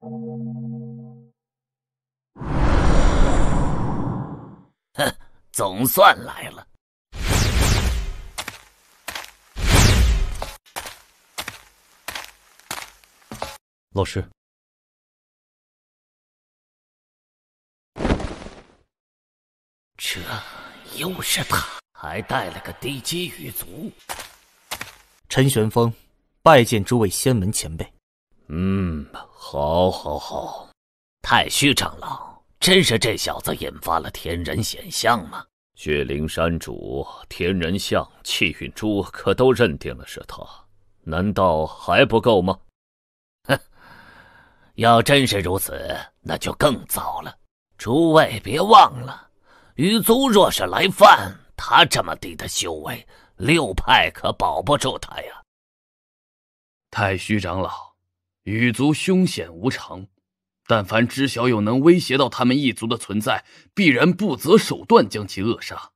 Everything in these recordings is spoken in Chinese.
哼，总算来了。老师，这又是他，还带了个低阶狱卒。陈玄风拜见诸位仙门前辈。好。太虚长老，真是这小子引发了天人显象吗？血灵山主、天人象、气运珠可都认定了是他，难道还不够吗？哼，要真是如此，那就更糟了。诸位别忘了，狱卒若是来犯，他这么低的修为，六派可保不住他呀。太虚长老，狱卒凶险无常，但凡知晓有能威胁到他们一族的存在，必然不择手段将其扼杀。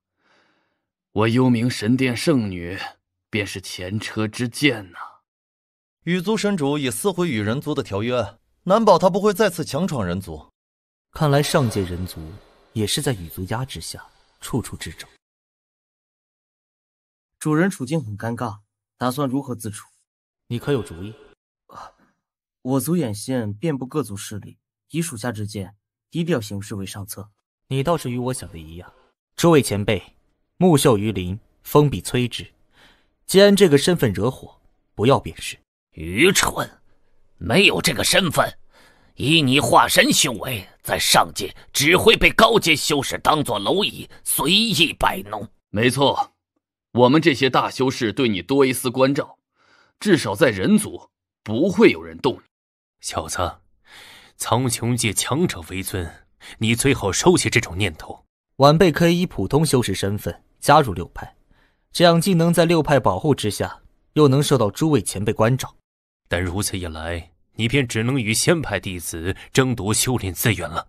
我幽冥神殿圣女便是前车之鉴呐。狱卒神主已撕毁与人族的条约，难保他不会再次强闯人族。看来上界人族也是在狱卒压制下处处掣肘。主人处境很尴尬，打算如何自处？你可有主意？我族眼线遍布各族势力，以属下之见，低调行事为上策。你倒是与我想的一样。诸位前辈，木秀于林，风必摧之。既然这个身份惹火，不要便是。愚蠢，没有这个身份，以你化神修为，在上界只会被高阶修士当作蝼蚁，随意摆弄。没错，我们这些大修士对你多一丝关照，至少在人族不会有人动你。小子，苍穹界强者为尊，你最好收起这种念头。晚辈可以以普通修士身份加入六派，这样既能在六派保护之下，又能受到诸位前辈关照。但如此一来，你便只能与仙派弟子争夺修炼资源了。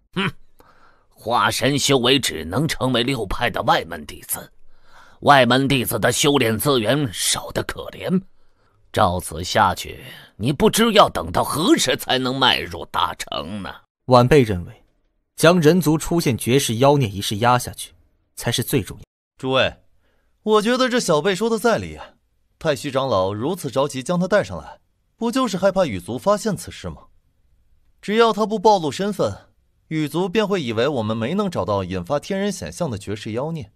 化神修为只能成为六派的外门弟子，外门弟子的修炼资源少得可怜。照此下去，你不知要等到何时才能迈入大成呢？晚辈认为，将人族出现绝世妖孽一事压下去，才是最重要。诸位，我觉得这小辈说的在理。太虚长老如此着急将他带上来，不就是害怕狱卒发现此事吗？只要他不暴露身份，狱卒便会以为我们没能找到引发天人显象的绝世妖孽。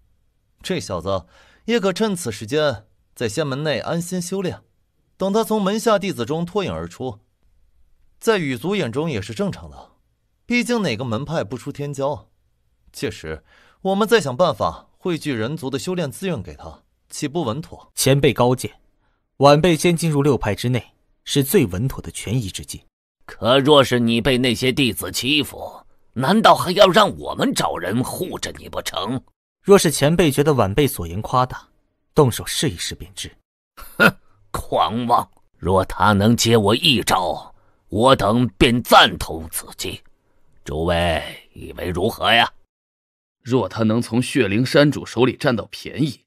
这小子也可趁此时间在仙门内安心修炼，等他从门下弟子中脱颖而出，在狱卒眼中也是正常的。毕竟哪个门派不出天骄？届时我们再想办法汇聚人族的修炼资源给他，岂不稳妥？前辈高见，晚辈先进入六派之内，是最稳妥的权宜之计。可若是你被那些弟子欺负，难道还要让我们找人护着你不成？若是前辈觉得晚辈所言夸大，动手试一试便知。哼，狂妄！若他能接我一招，我等便赞同此计。诸位以为如何呀？若他能从血灵山主手里占到便宜，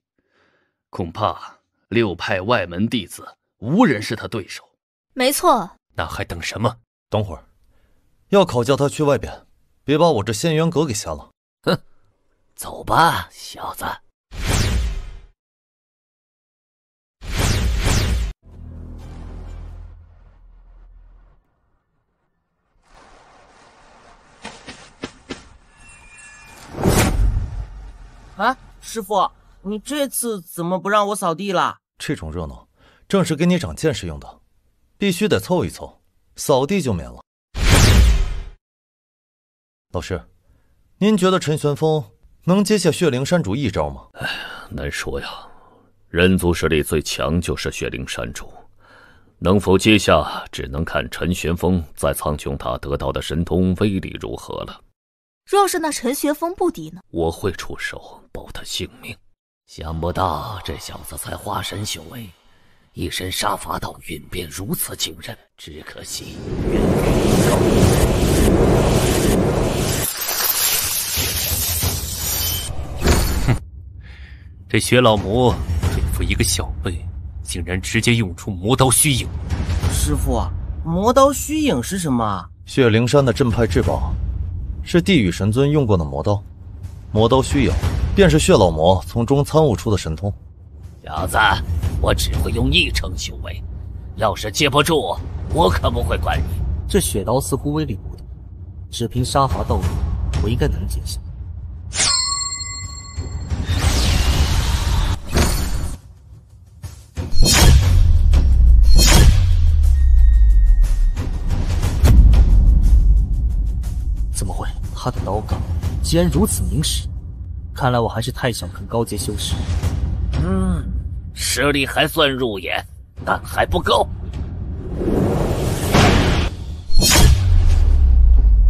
恐怕六派外门弟子无人是他对手。没错。那还等什么？等会儿，要考教他去外边，别把我这仙渊阁给掀了。哼，走吧，小子。啊，师傅，你这次怎么不让我扫地了？这种热闹正是给你长见识用的，必须得凑一凑，扫地就免了。老师，您觉得陈玄风能接下血灵山主一招吗？难说呀，人族实力最强就是血灵山主，能否接下，只能看陈玄风在苍穹塔得到的神通威力如何了。若是那陈玄风不敌呢？我会出手保他性命。想不到这小子才化神修为，一身杀伐道运便如此惊人，只可惜远远高。哼，这薛老魔对付一个小辈，竟然直接用出魔刀虚影。师傅，魔刀虚影是什么？血灵山的镇派至宝，是地狱神尊用过的魔刀，魔刀虚有，便是血老魔从中参悟出的神通。小子，我只会用1成修为，要是接不住，我可不会管你。这血刀似乎威力不大，只凭杀伐道路，我应该能接下。怎么会？他的刀杠竟然如此明实，看来我还是太小看高阶修士。实力还算入眼，但还不够。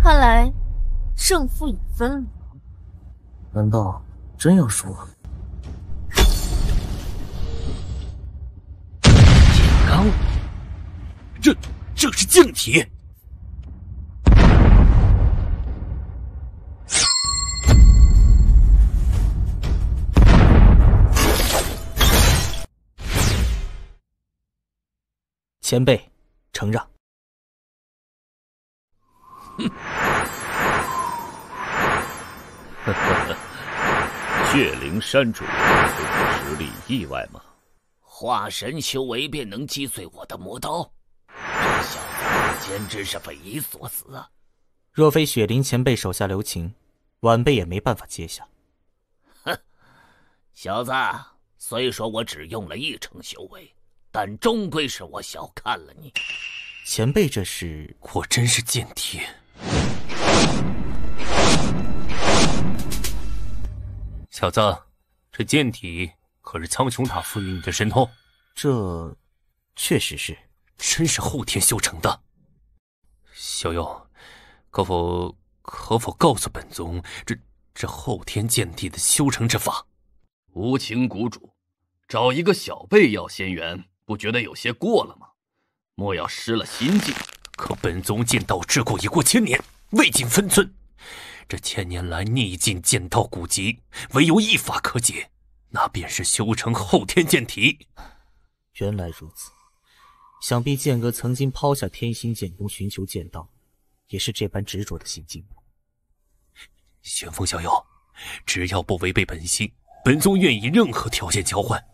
看来胜负已分了。难道真要输了？剑罡，这是剑体。前辈，承让。血灵山主虽然实力意外吗？化神修为便能击碎我的魔刀，这小子简直是匪夷所思啊！若非雪灵前辈手下留情，晚辈也没办法接下。哼，小子，虽说我只用了1成修为，但终归是我小看了你。前辈这是……果真是剑体。小子，这剑体可是苍穹塔赋予你的神通？这确实是，真是后天修成的。小友，可否告诉本宗这后天剑体的修成之法？无情谷主，找一个小辈要仙缘，不觉得有些过了吗？莫要失了心境。可本宗剑道桎梏已过1000年，未尽分寸。这1000年来逆境剑道古籍，唯有一法可解，那便是修成后天剑体。原来如此，想必剑哥曾经抛下天心剑宗寻求剑道，也是这般执着的心境。玄风小友，只要不违背本心，本宗愿以任何条件交换，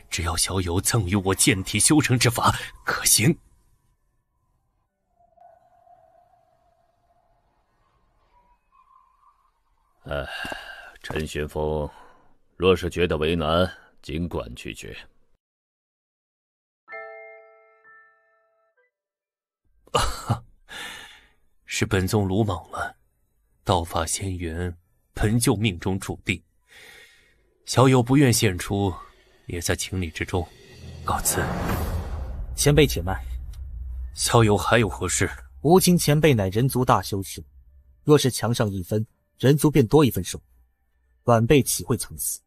只要小友赠予我剑体修成之法，可行？陈玄风，若是觉得为难，尽管拒绝。是本宗鲁莽了，道法仙缘本就命中注定，小友不愿献出，也在情理之中。告辞。前辈且慢，小友还有何事？无情前辈乃人族大修士，若是强上1分，人族便多1分寿。晚辈岂会曾死？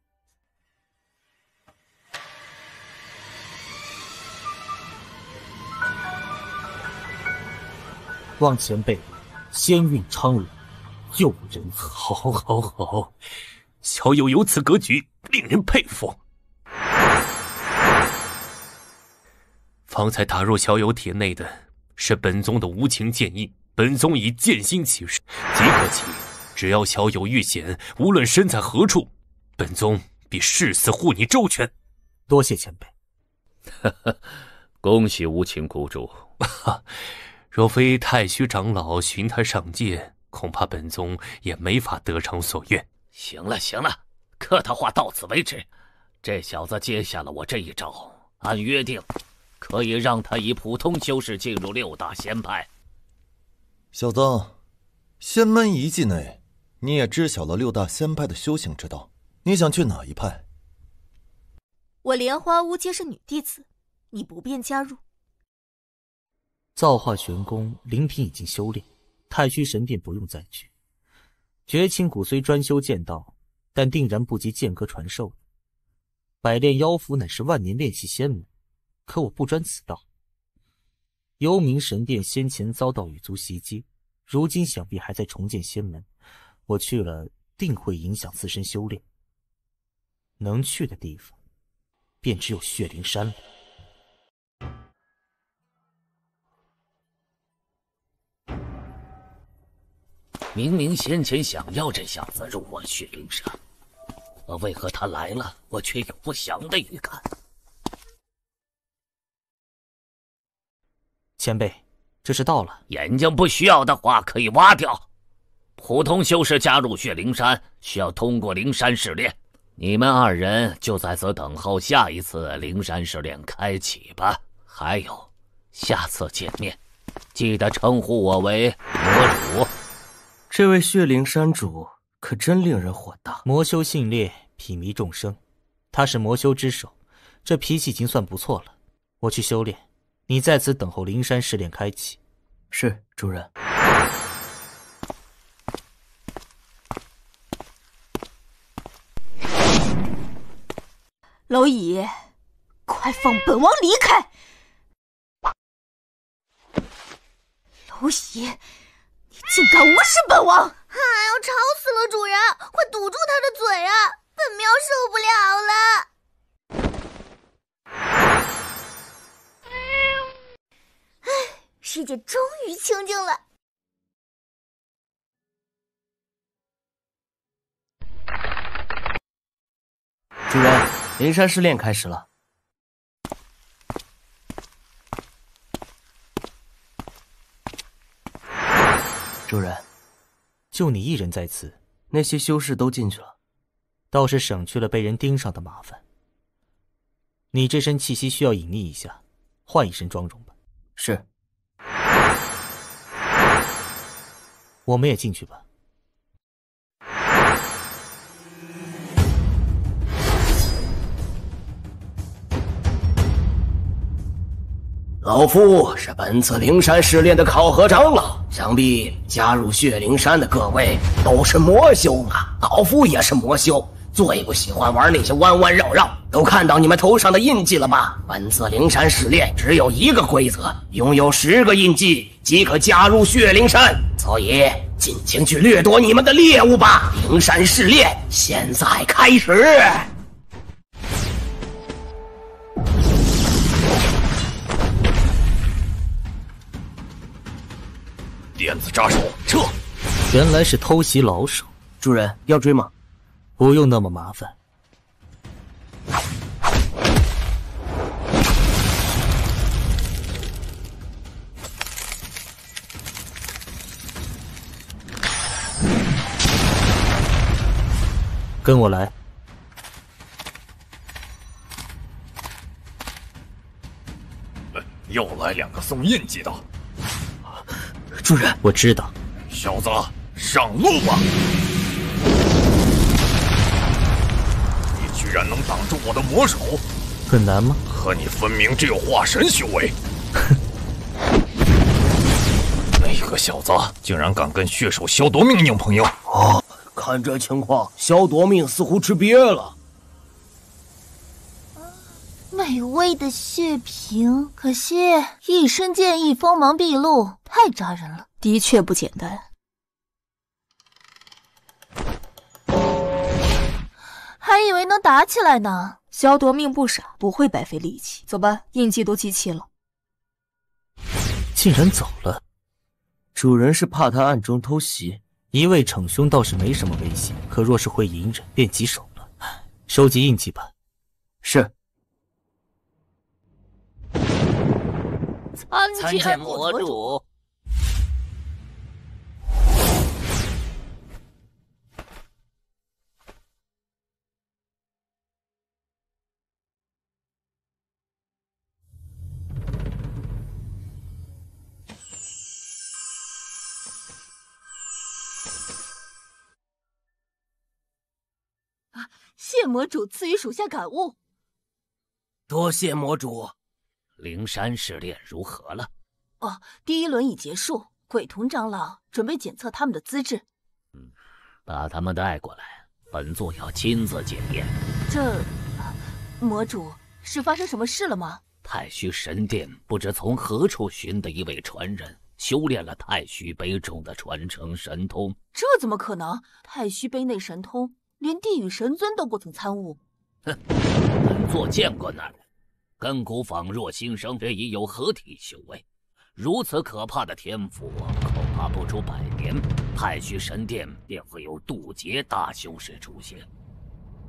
望前辈仙运昌隆，佑人福。好，小友有此格局，令人佩服。方才打入小友体内的是本宗的无情剑印，本宗已剑心起誓，即刻起，只要小友遇险，无论身在何处，本宗必誓死护你周全。多谢前辈。恭喜无情谷主。若非太虚长老寻他上界，恐怕本宗也没法得偿所愿。行了，客套话到此为止。这小子接下了我这一招，按约定，可以让他以普通修士进入6大仙派。小子，仙门一季内，你也知晓了6大仙派的修行之道，你想去哪一派？我莲花屋皆是女弟子，你不便加入。造化玄功灵品已经修炼，太虚神殿不用再去。绝情谷虽专修剑道，但定然不及剑阁传授。百炼妖符乃是万年练习仙门，可我不专此道。幽冥神殿先前遭到羽族袭击，如今想必还在重建仙门，我去了定会影响自身修炼。能去的地方，便只有血灵山了。明明先前想要这小子入我血灵山，而为何他来了，我却有不祥的预感？前辈，这是到了。眼睛不需要的话可以挖掉。普通修士加入血灵山需要通过灵山试炼，你们2人就在此等候下一次灵山试炼开启吧。还有，下次见面记得称呼我为魔主。这位血灵山主可真令人火大。魔修性烈，痞迷众生，他是魔修之首，这脾气已经算不错了。我去修炼，你在此等候灵山试炼开启。是，主人。蝼蚁，快放本王离开！蝼蚁，你竟敢无视本王！哎呦，吵死了，主人，快堵住他的嘴啊！本喵受不了了。哎，世界终于清静了。主人，灵山试炼开始了。主人，就你一人在此，那些修士都进去了，倒是省去了被人盯上的麻烦。你这身气息需要隐匿一下，换一身妆容吧。是。我们也进去吧。老夫是本次灵山试炼的考核长老，想必加入血灵山的各位都是魔修啊。老夫也是魔修，最不喜欢玩那些弯弯绕绕。都看到你们头上的印记了吧？本次灵山试炼只有一个规则，拥有10个印记即可加入血灵山，所以尽情去掠夺你们的猎物吧。灵山试炼现在开始。电子扎手，撤！原来是偷袭老手。主人要追吗？不用那么麻烦。跟我来。又来2个送印记的。主人，我知道。小子，上路吧！你居然能挡住我的魔手，很难吗？可你分明只有化神修为。那个小子竟然敢跟血手萧夺命硬碰硬！哦，看这情况，萧夺命似乎吃瘪了。美味的血瓶，可惜一身剑意，锋芒毕露，太扎人了。的确不简单。还以为能打起来呢。萧夺命不傻，不会白费力气。走吧，印记都集齐了。竟然走了。主人是怕他暗中偷袭。一味逞凶倒是没什么威胁，可若是会隐忍，便棘手了。收集印记吧。是。参见魔主。谢魔主赐予属下感悟。多谢魔主。灵山试炼如何了？第1轮已结束，鬼童长老准备检测他们的资质。把他们带过来，本座要亲自检验。魔主是发生什么事了吗？太虚神殿不知从何处寻得一位传人，修炼了太虚杯中的传承神通。这怎么可能？太虚杯内神通，连地狱神尊都不曾参悟。哼，本座见过那人。根骨仿若新生，这已有合体修为。如此可怕的天赋，恐怕不出100年，太虚神殿便会有渡劫大凶事出现。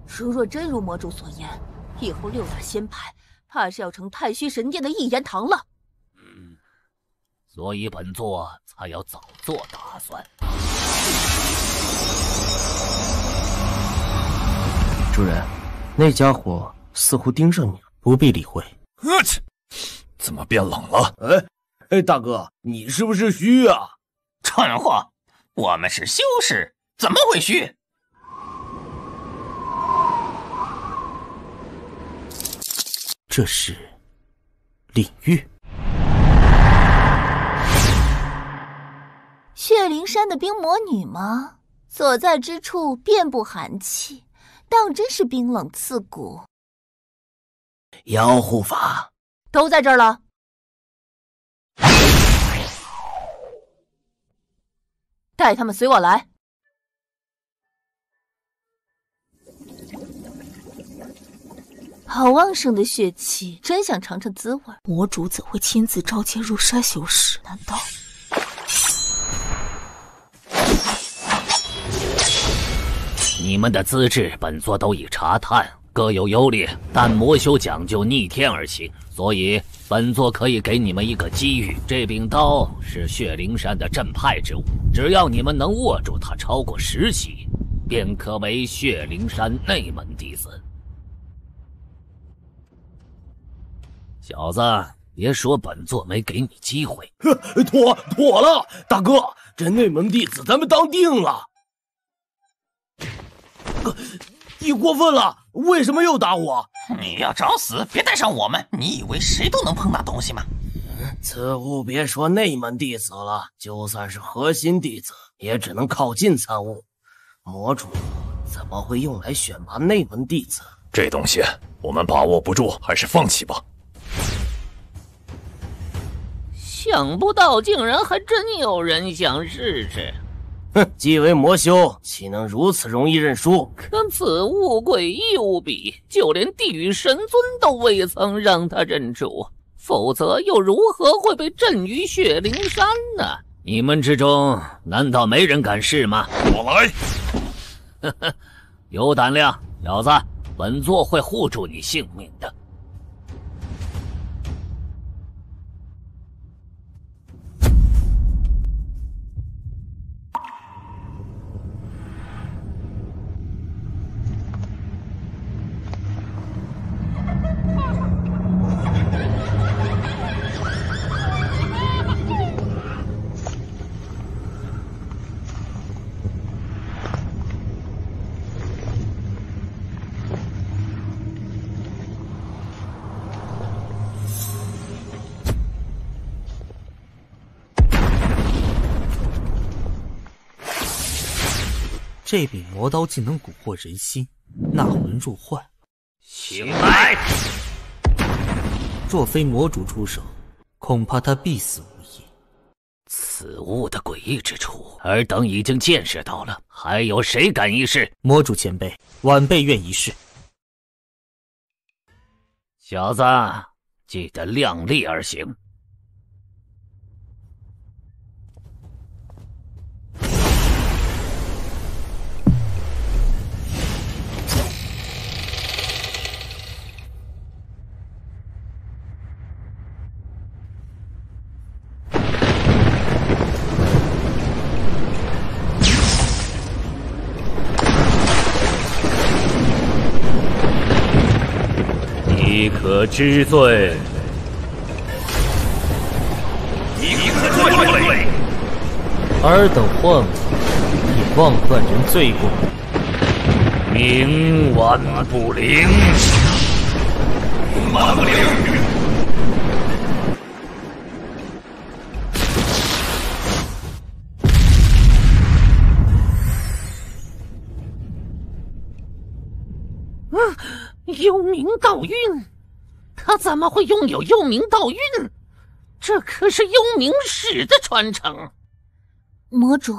若真如魔主所言，以后6大仙派怕是要成太虚神殿的一言堂了。所以本座才要早做打算。主人，那家伙似乎盯上你了，不必理会。怎么变冷了？大哥，你是不是虚啊？蠢货，我们是修士，怎么会虚？这是领域。血灵山的冰魔女吗？所在之处遍布寒气，当真是冰冷刺骨。妖护法都在这儿了。带他们随我来。好旺盛的血气，真想尝尝滋味。魔主怎会亲自召见入山修士？难道？你们的资质，本座都已查探，各有优劣，但魔修讲究逆天而行，所以本座可以给你们一个机遇。这柄刀是血灵山的镇派之物，只要你们能握住它超过10息，便可为血灵山内门弟子。小子，别说本座没给你机会。妥了，大哥，这内门弟子咱们当定了。你过分了，为什么又打我？你要找死，别带上我们！你以为谁都能碰那东西吗？此物别说内门弟子了，就算是核心弟子，也只能靠近参悟。魔主怎么会用来选拔内门弟子？这东西我们把握不住，还是放弃吧。想不到竟然还真有人想试试。既为魔修，岂能如此容易认输？可此物诡异无比，就连地狱神尊都未曾让他认主，否则又如何会被镇于血灵山呢？你们之中难道没人敢试吗？我来！有胆量，小子，本座会护住你性命的。这柄魔刀竟能蛊惑人心，纳魂入幻。醒来！若非魔主出手，恐怕他必死无疑。此物的诡异之处，尔等已经见识到了，还有谁敢一试？魔主前辈，晚辈愿一试。小子，记得量力而行。你可知罪？你可知罪？尔等幻我，也妄断人罪过，冥顽不灵。冥顽不灵。幽冥道运，他怎么会拥有幽冥道运？这可是幽冥使的传承。魔主，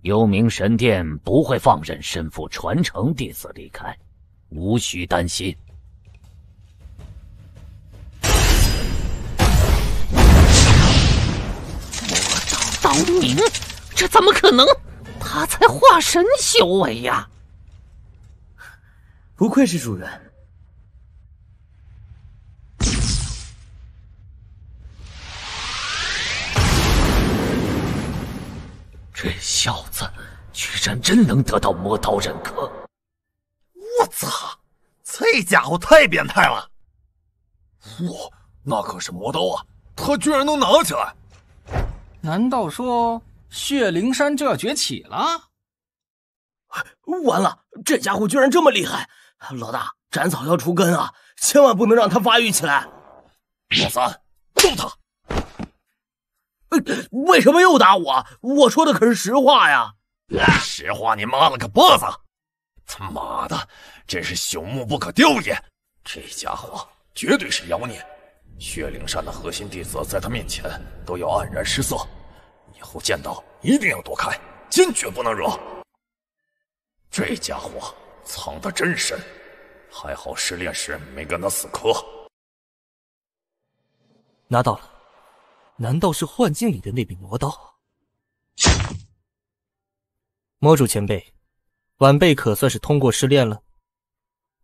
幽冥神殿不会放任身负传承弟子离开，无需担心。明？这怎么可能？他才化神修为呀！不愧是主人。这小子居然真能得到魔刀认可！我操，这家伙太变态了！哇，那可是魔刀啊，他居然能拿起来！难道说血灵山就要崛起了？完了，这家伙居然这么厉害！老大，斩草要除根啊，千万不能让他发育起来。老三，揍他！为什么又打我？我说的可是实话呀！实话你妈了个波子！他妈的，真是朽木不可雕也！这家伙绝对是妖孽，血灵山的核心弟子在他面前都要黯然失色。以后见到一定要躲开，坚决不能惹。这家伙藏得真深，还好试炼时没跟他死磕。拿到了，难道是幻境里的那柄魔刀？魔主前辈，晚辈可算是通过试炼了。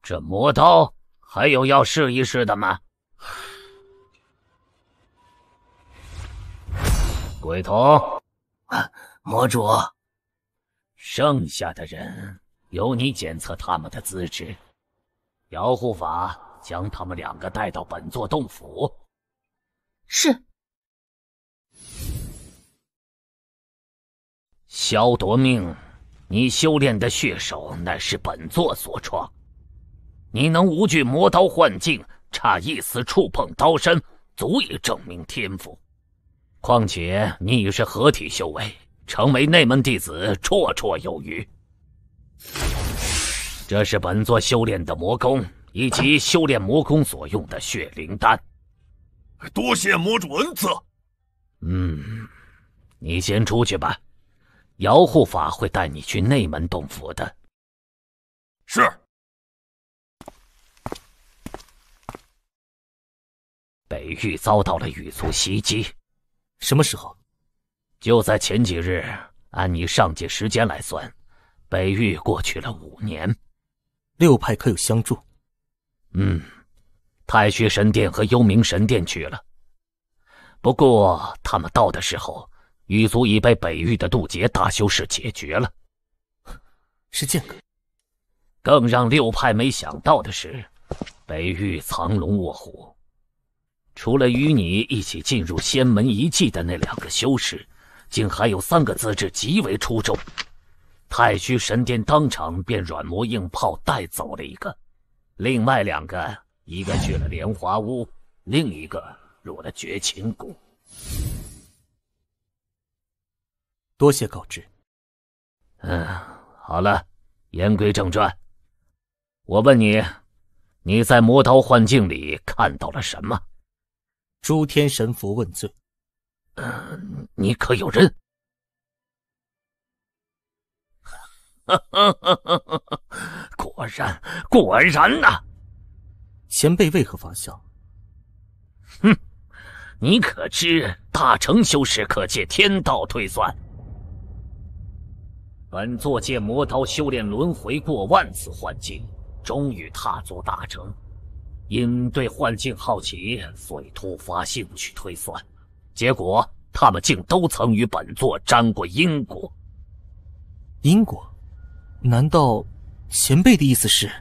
这魔刀还有要试一试的吗？鬼童，魔主，剩下的人由你检测他们的资质。姚护法将他们2个带到本座洞府。是。萧夺命，你修炼的血手乃是本座所创，你能无惧魔刀幻境，差一丝触碰刀身，足以证明天赋。况且你已是合体修为，成为内门弟子绰绰有余。这是本座修炼的魔功，以及修炼魔功所用的血灵丹。多谢魔主恩赐。你先出去吧，姚护法会带你去内门洞府的。是。北域遭到了狱卒袭击。什么时候？就在前几日，按你上界时间来算，北域过去了5年。6派可有相助？太虚神殿和幽冥神殿去了。不过他们到的时候，狱卒已被北域的渡劫大修士解决了。是剑客。更让6派没想到的是，北域藏龙卧虎。除了与你一起进入仙门遗迹的那2个修士，竟还有3个资质极为出众。太虚神殿当场便软磨硬泡带走了1个，另外2个，一个去了莲华屋，另一个入了绝情谷。多谢告知。好了，言归正传。我问你，你在魔刀幻境里看到了什么？诸天神佛问罪。你可有认？果然呐！前辈为何发笑？你可知大成修士可借天道推算？本座借魔刀修炼轮回过万次幻境，终于踏足大成。因对幻境好奇，所以突发兴趣推算，结果他们竟都曾与本座沾过因果。因果？难道前辈的意思是？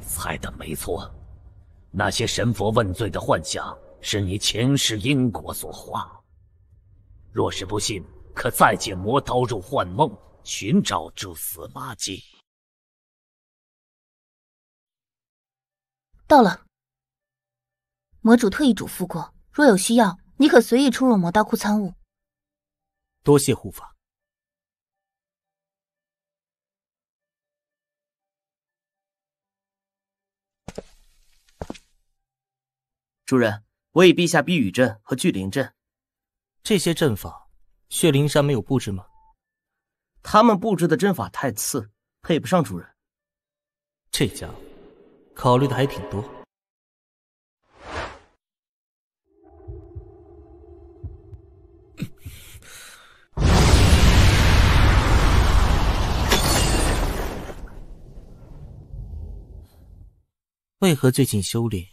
猜的没错，那些神佛问罪的幻象是你前世因果所化。若是不信，可再借魔刀入幻梦，寻找蛛丝马迹。到了。魔主特意嘱咐过，若有需要，你可随意出入魔刀库参悟。多谢护法。主人，我已陛下避雨阵和聚灵阵。这些阵法，血灵山没有布置吗？他们布置的阵法太次，配不上主人。这家伙考虑的还挺多。为何最近修炼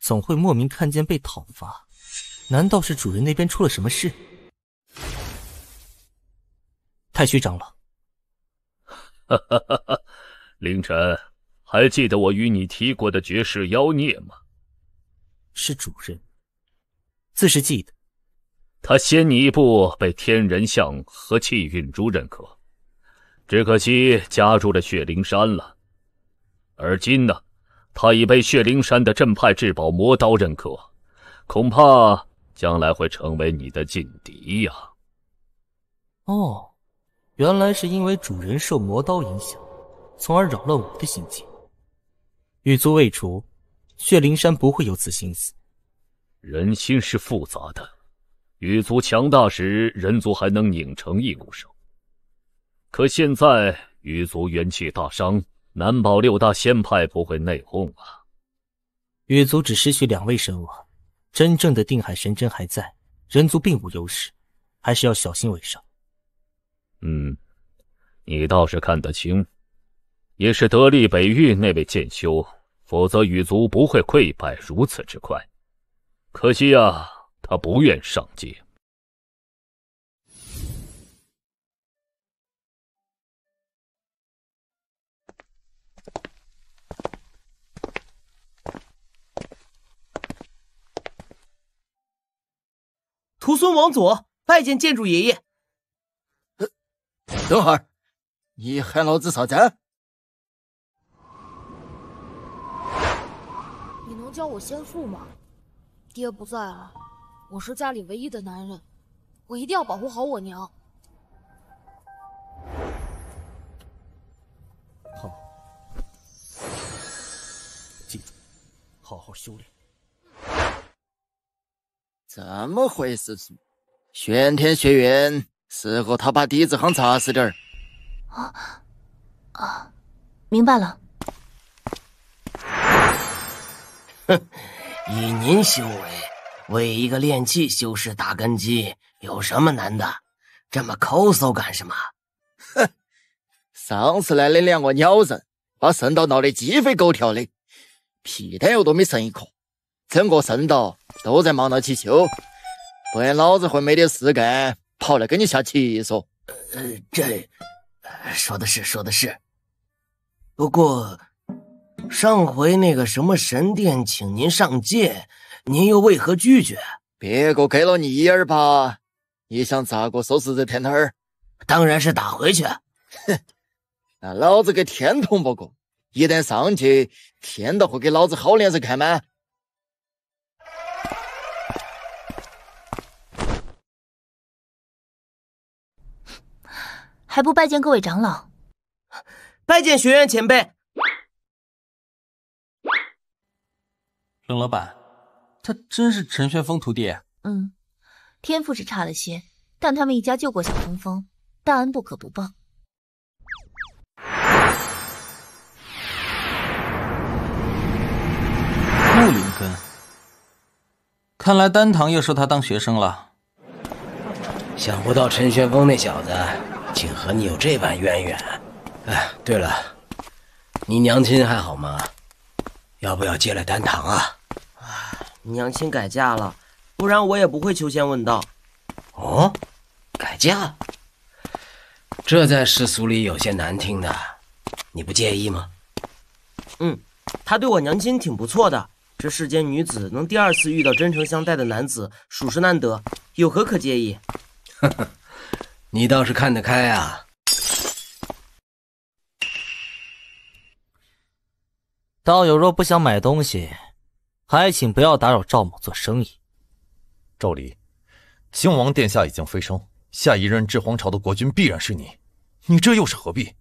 总会莫名看见被讨伐？难道是主人那边出了什么事？太虚长老，凌晨，还记得我与你提过的绝世妖孽吗？是主人，自是记得。他先你一步被天人相和气运珠认可，只可惜加入了血灵山了。而今呢，他已被血灵山的镇派至宝魔刀认可，恐怕将来会成为你的劲敌呀。哦，原来是因为主人受魔刀影响，从而扰乱我的心境。狱卒未除，血灵山不会有此心思。人心是复杂的，狱卒强大时，人族还能拧成一股绳。可现在狱卒元气大伤，难保6大仙派不会内讧啊。狱卒只失去2位神王，真正的定海神针还在，人族并无优势，还是要小心为上。你倒是看得清，也是得力北域那位剑修，否则狱卒不会溃败如此之快。可惜啊，他不愿上界。徒孙王佐拜见建筑爷爷。等会儿，你喊老子啥子？你能叫我先父吗？爹不在了，我是家里唯一的男人，我一定要保护好我娘。好，记住，好好修炼。怎么回事？玄天学院适合他把底子行扎实点儿。明白了。哼，以您修为一个炼气修士打根基，有什么难的？这么抠搜干什么？哼，上次来的2个鸟人，把圣道闹得鸡飞狗跳的，屁蛋油都没剩一颗，整个圣道都在忙着起修，不然老子会没点事干，跑来跟你下棋说。这说的是。不过上回那个什么神殿请您上界，您又为何拒绝？别个给了你1耳巴，你想咋个收拾这天头儿？当然是打回去。哼，那老子给天同不过，一旦上去，天都会给老子好脸色看吗？还不拜见各位长老？拜见学院前辈。冷老板，他真是陈玄风徒弟？天赋是差了些，但他们一家救过小风风，大恩不可不报。木灵根，看来丹堂又收他当学生了。想不到陈玄风那小子竟和你有这般渊源。哎，对了，你娘亲还好吗？要不要接来丹堂啊？娘亲改嫁了，不然我也不会求仙问道。哦，改嫁？这在世俗里有些难听的，你不介意吗？她对我娘亲挺不错的。这世间女子能第2次遇到真诚相待的男子，属实难得，有何可介意？呵呵，你倒是看得开啊。道友若不想买东西，还请不要打扰赵某做生意。赵离，靖王殿下已经飞升，下一任至皇朝的国君必然是你，你这又是何必？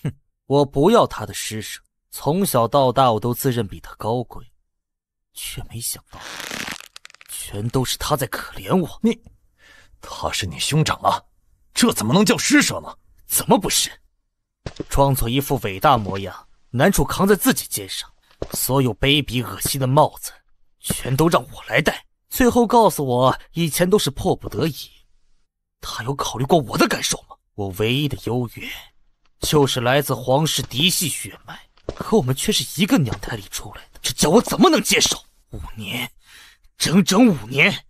哼，我不要他的施舍，从小到大我都自认比他高贵，却没想到全都是他在可怜我。他是你兄长啊，这怎么能叫施舍呢？怎么不是？装作一副伟大模样，难处扛在自己肩上，所有卑鄙恶心的帽子全都让我来戴，最后告诉我以前都是迫不得已。他有考虑过我的感受吗？我唯一的优越就是来自皇室嫡系血脉，可我们却是一个娘胎里出来的，这叫我怎么能接受？5年，整整5年，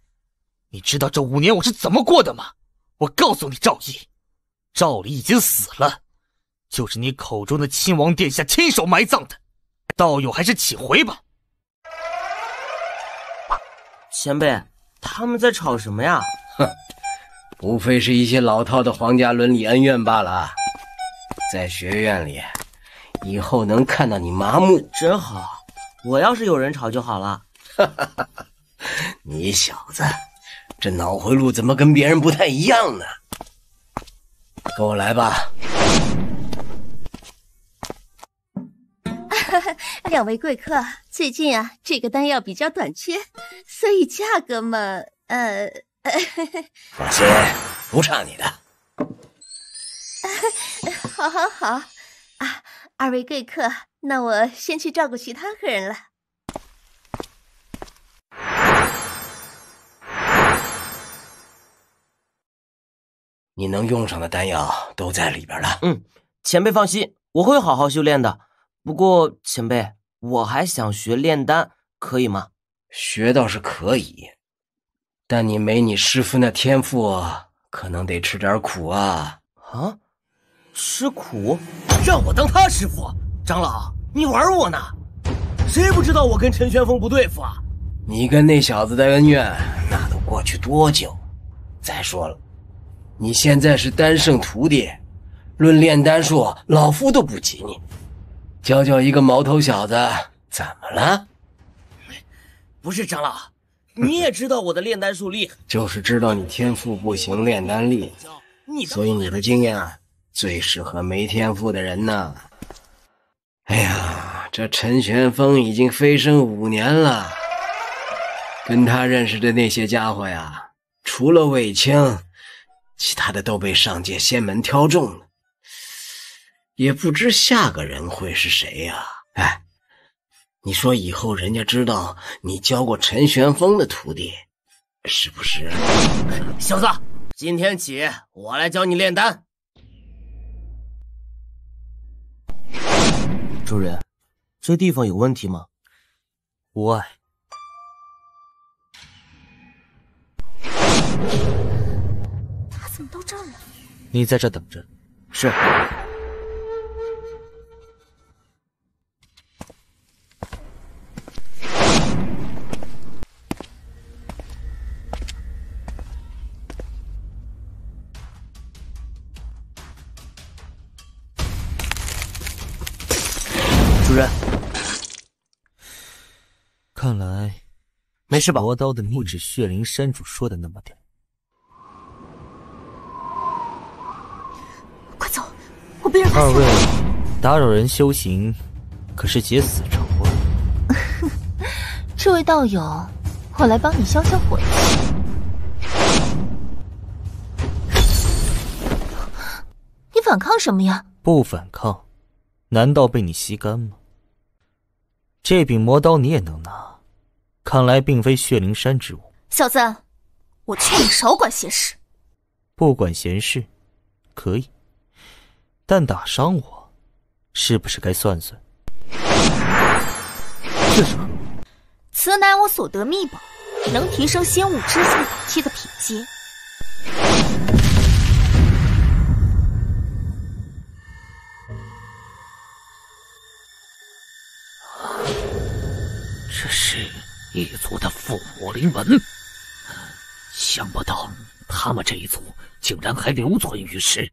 你知道这5年我是怎么过的吗？我告诉你，赵毅，赵离已经死了，就是你口中的亲王殿下亲手埋葬的，道友还是请回吧。前辈，他们在吵什么呀？哼，无非是一些老套的皇家伦理恩怨罢了。在学院里，以后能看到你麻木，真好。我要是有人吵就好了。你小子，这脑回路怎么跟别人不太一样呢？跟我来吧。2位贵客，最近啊，这个丹药比较短缺，所以价格嘛，放心，不差你的。好好好啊，2位贵客，那我先去照顾其他客人了。你能用上的丹药都在里边了。前辈放心，我会好好修炼的。不过前辈，我还想学炼丹，可以吗？学倒是可以，但你没你师父那天赋，可能得吃点苦啊。啊？吃苦？让我当他师傅？长老，你玩我呢？谁不知道我跟陈玄风不对付啊？你跟那小子的恩怨，那都过去多久？再说了，你现在是丹圣徒弟，论炼丹术，老夫都不及你。教一个毛头小子，怎么了？不是长老，你也知道我的炼丹术厉害，就是知道你天赋不行，炼丹力，所以你的经验啊，最适合没天赋的人呢。哎呀，这陈玄风已经飞升5年了，跟他认识的那些家伙呀，除了卫青，其他的都被上界仙门挑中了。也不知下个人会是谁呀？哎，你说以后人家知道你教过陈玄风的徒弟，是不是？小子，今天起我来教你炼丹。主人，这地方有问题吗？无碍。他怎么到这儿了？你在这等着。是。主人，看来没事吧？魔刀的不止血灵山主说的那么点。快走，我被人发现了。2位打扰人修行，可是劫死仇啊！这位道友，我来帮你消消火气。你反抗什么呀？不反抗，难道被你吸干吗？这柄魔刀你也能拿，看来并非血灵山之物。小子，我劝你少管闲事。不管闲事，可以，但打伤我，是不是该算算？这是何？此乃我所得秘宝，能提升仙武之性法器的品阶。这是一族的附魔灵纹，想不到他们这一族竟然还留存于世。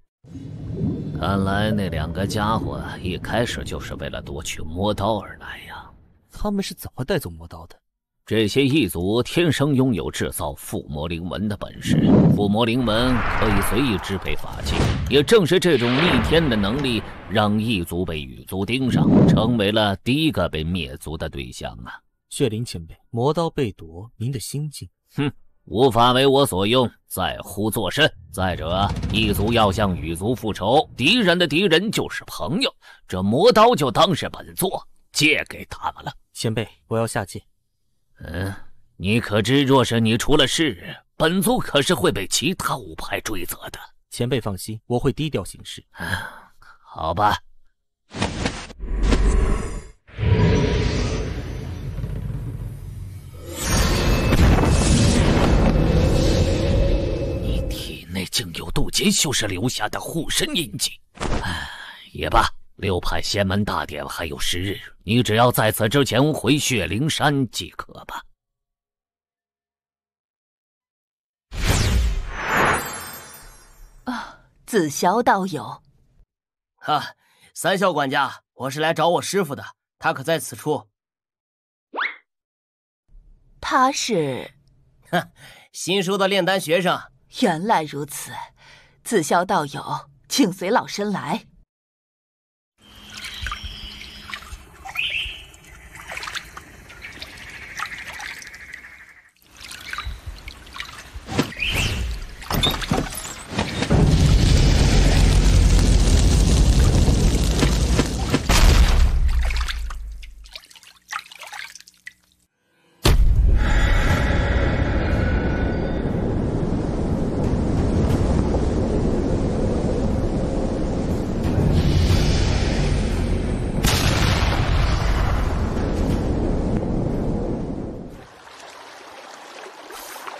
看来那2个家伙一开始就是为了夺取魔刀而来呀。他们是怎么带走魔刀的？这些异族天生拥有制造附魔灵纹的本事，附魔灵纹可以随意支配法器。也正是这种逆天的能力，让异族被羽族盯上，成为了第一个被灭族的对象啊！血灵前辈，魔刀被夺，您的心境？哼，无法为我所用，在乎作甚？再者，异族要向羽族复仇，敌人的敌人就是朋友，这魔刀就当是本座借给他们了。前辈，我要下界。你可知，若是你出了事，本族可是会被其他5派追责的。前辈放心，我会低调行事。好吧。结修士留下的护身印记。也罢，6派仙门大典还有10日，你只要在此之前回血灵山即可吧。子霄道友。三校管家，我是来找我师傅的，他可在此处？他是？新收的炼丹学生。原来如此，子霄道友，请随老身来。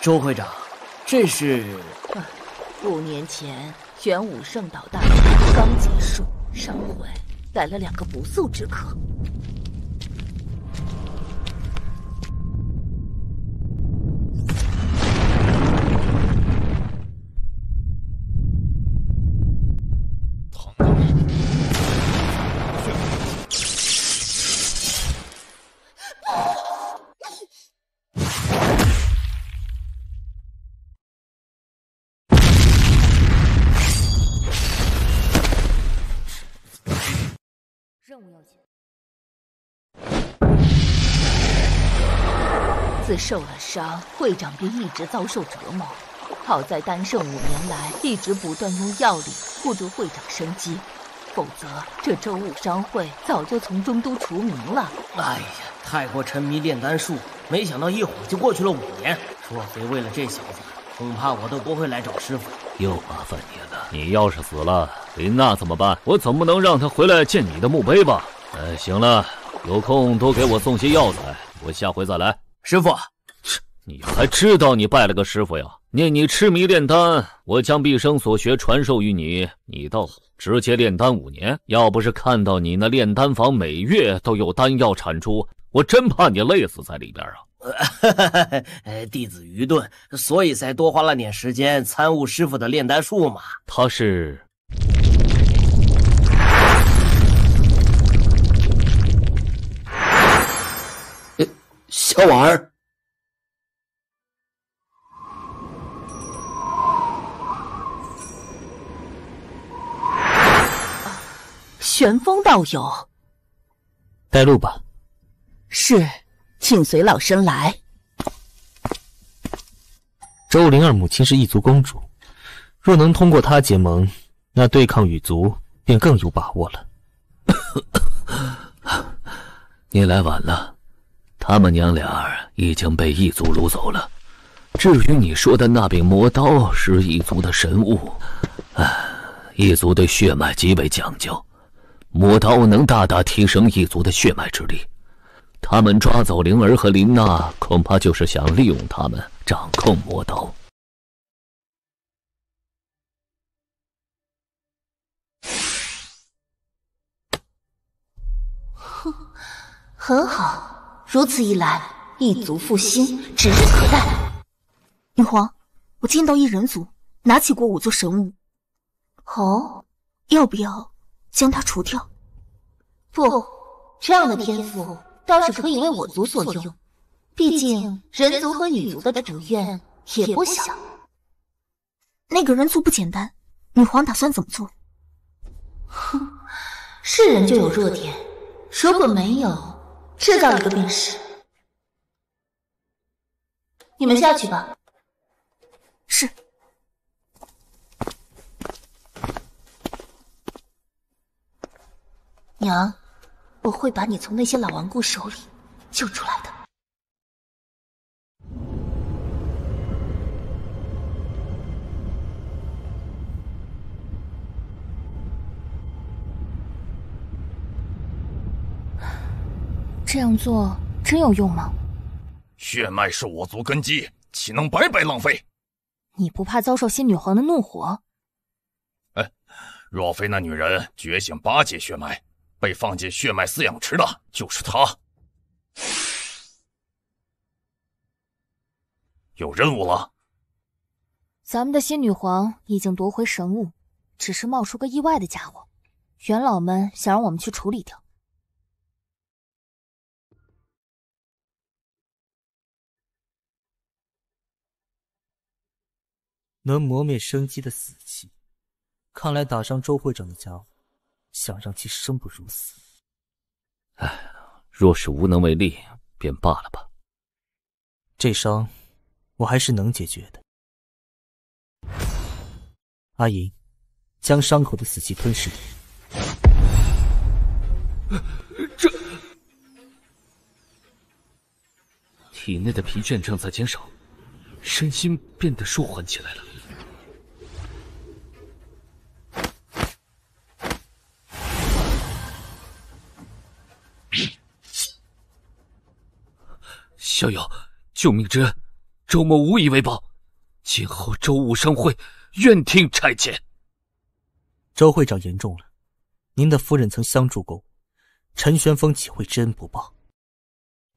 周会长，这是5年前玄武圣岛大典刚结束，上回来了2个不速之客。任务要紧。自受了伤，会长便一直遭受折磨。好在丹圣5年来一直不断用药力护住会长生机，否则这周武商会早就从中都除名了。哎呀，太过沉迷炼丹术，没想到一晃就过去了5年。若非为了这小子，恐怕我都不会来找师傅。又麻烦你了，你要是死了，林娜怎么办？我总不能让她回来见你的墓碑吧？行了，有空多给我送些药材，我下回再来。师傅，你还知道你拜了个师傅呀？念你痴迷炼丹，我将毕生所学传授于你，你倒直接炼丹5年。要不是看到你那炼丹房每月都有丹药产出，我真怕你累死在里边啊！弟子愚钝，所以才多花了点时间参悟师傅的炼丹术嘛。他是小婉儿，玄风道友，带路吧。是，请随老身来。周灵儿母亲是异族公主，若能通过她结盟，那对抗羽族便更有把握了。你来晚了，他们娘俩已经被异族掳走了。至于你说的那柄魔刀是异族的神物，异族对血脉极为讲究，魔刀能大大提升异族的血脉之力。他们抓走灵儿和林娜，恐怕就是想利用他们掌控魔刀。哼，很好，如此一来，异族复兴指日可待。女皇，我见到一人族拿起过5座神物，哦，要不要将它除掉？不，这样的天赋倒是可以为我族所用，毕竟人族和羽族的主愿也不小。那个人族不简单，女皇打算怎么做？哼，是人就有弱点，如果没有，制造一个便是。你们下去吧。是。娘，我会把你从那些老顽固手里救出来的。这样做真有用吗？血脉是我族根基，岂能白白浪费？你不怕遭受仙女皇的怒火？若非那女人觉醒8阶血脉，被放进血脉饲养池的就是她。有任务了。咱们的新女皇已经夺回神物，只是冒出个意外的家伙，元老们想让我们去处理掉。能磨灭生机的死气，看来打伤周会长的家伙，想让其生不如死。唉，若是无能为力，便罢了吧。这伤，我还是能解决的。阿银，将伤口的死气吞噬掉。这体内的疲倦正在减少，身心变得舒缓起来了。逍遥，救命之恩，周某无以为报。今后周武商会愿听差遣。周会长言重了，您的夫人曾相助过我，陈玄风岂会知恩不报？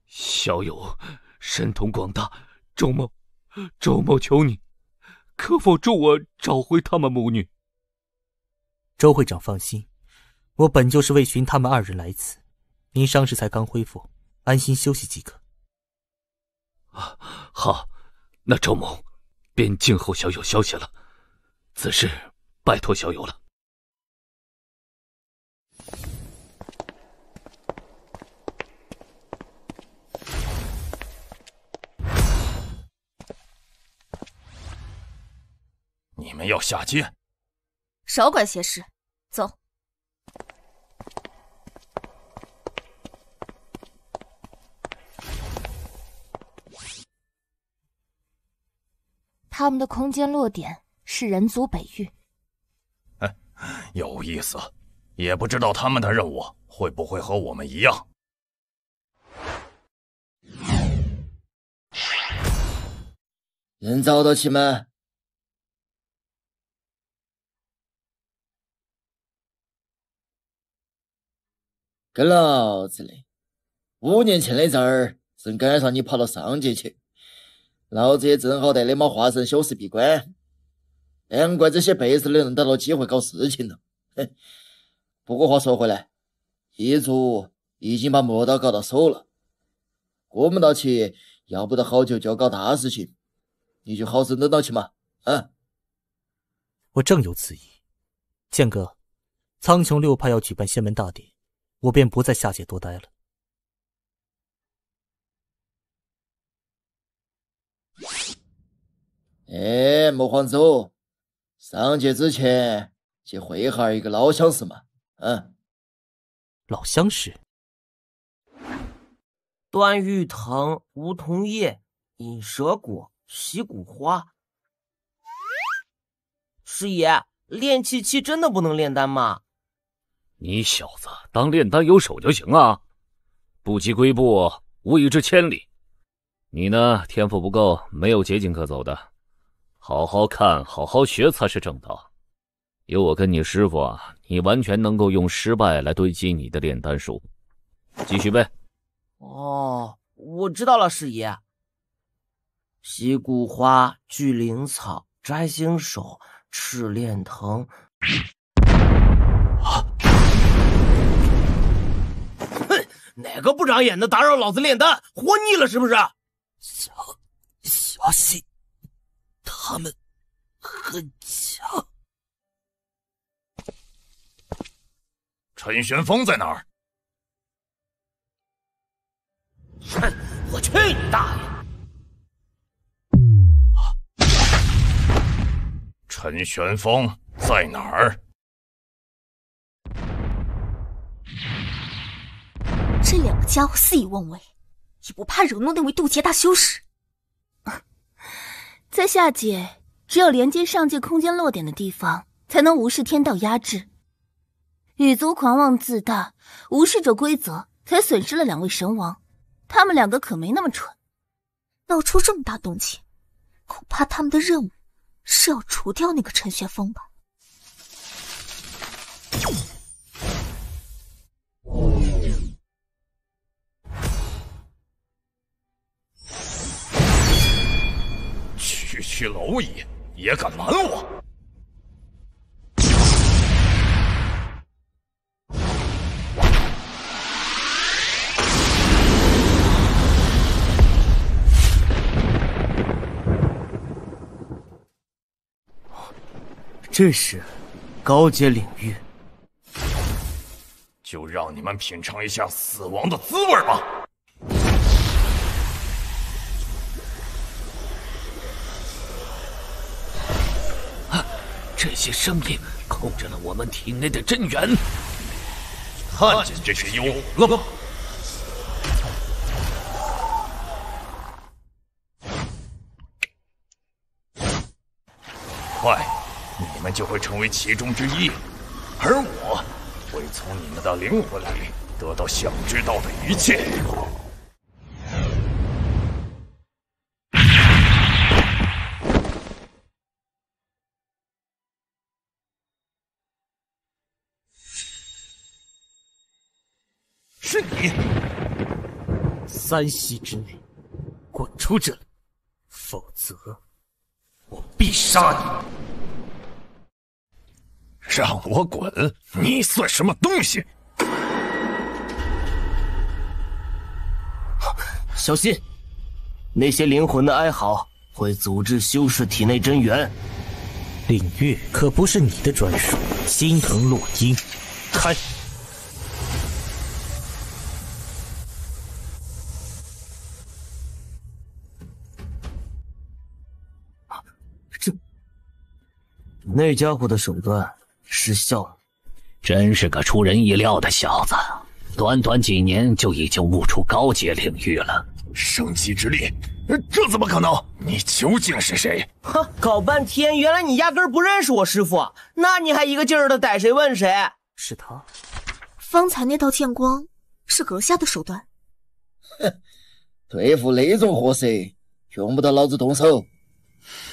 小友神通广大，周某求你，可否助我找回他们母女？周会长放心，我本就是为寻他们2人来此，您伤势才刚恢复，安心休息即可。好，那周某便静候小友消息了。此事拜托小友了。你们要下界？少管闲事，走。他们的空间落点是人族北域。有意思，也不知道他们的任务会不会和我们一样。人找到起吗？跟老子来！5年前的这儿，正赶上你跑到上界去，老子也正好带你们化神修士闭关，难怪这些辈子能得到机会搞事情了。哼！不过话说回来，异族已经把魔道搞到手了，过不到去，要不得好久就要搞大事情，你就好生等到去嘛！啊！我正有此意，剑哥，苍穹6派要举办仙门大典，我便不在下界多待了。莫慌走，上界之前去会哈一个老相识嘛。老相识？段誉藤、梧桐叶、银蛇果、西谷花。师爷，炼气期真的不能炼丹吗？你小子当炼丹有手就行啊！不及龟步，无以至千里。你呢，天赋不够，没有捷径可走的。好好看，好好学才是正道。有我跟你师傅啊，你完全能够用失败来堆积你的炼丹术。继续背。哦，我知道了，师爷。西谷花、巨灵草、摘星手、赤炼藤。哼，哪个不长眼的打扰老子炼丹，活腻了是不是？小心，他们很强。陈玄风在哪儿？哼，我去你大爷！陈玄风在哪儿？这2个家伙肆意妄为，也不怕惹怒那位渡劫大修士。在下界，只有连接上界空间落点的地方，才能无视天道压制。羽族狂妄自大，无视着规则，才损失了2位神王。他们2个可没那么蠢，闹出这么大动静，恐怕他们的任务是要除掉那个陈玄风吧。区蝼蚁也敢瞒我？这是高阶领域，就让你们品尝一下死亡的滋味吧！这些声音控制了我们体内的真元，看见这些幽魂了吗？快，你们就会成为其中之一，而我会从你们的灵魂里得到想知道的一切。是你，3息之内滚出这里，否则我必杀你！让我滚！你算什么东西？小心，那些灵魂的哀嚎会阻止修士体内真元。领域可不是你的专属，心疼落英，开！那家伙的手段失效了，真是个出人意料的小子，短短几年就已经悟出高阶领域了。生机之力，这怎么可能？你究竟是谁？哼，搞半天，原来你压根不认识我师傅，那你还一个劲儿的逮谁问谁？是他。方才那道剑光是阁下的手段。哼，对付那种货色，用不得老子动手。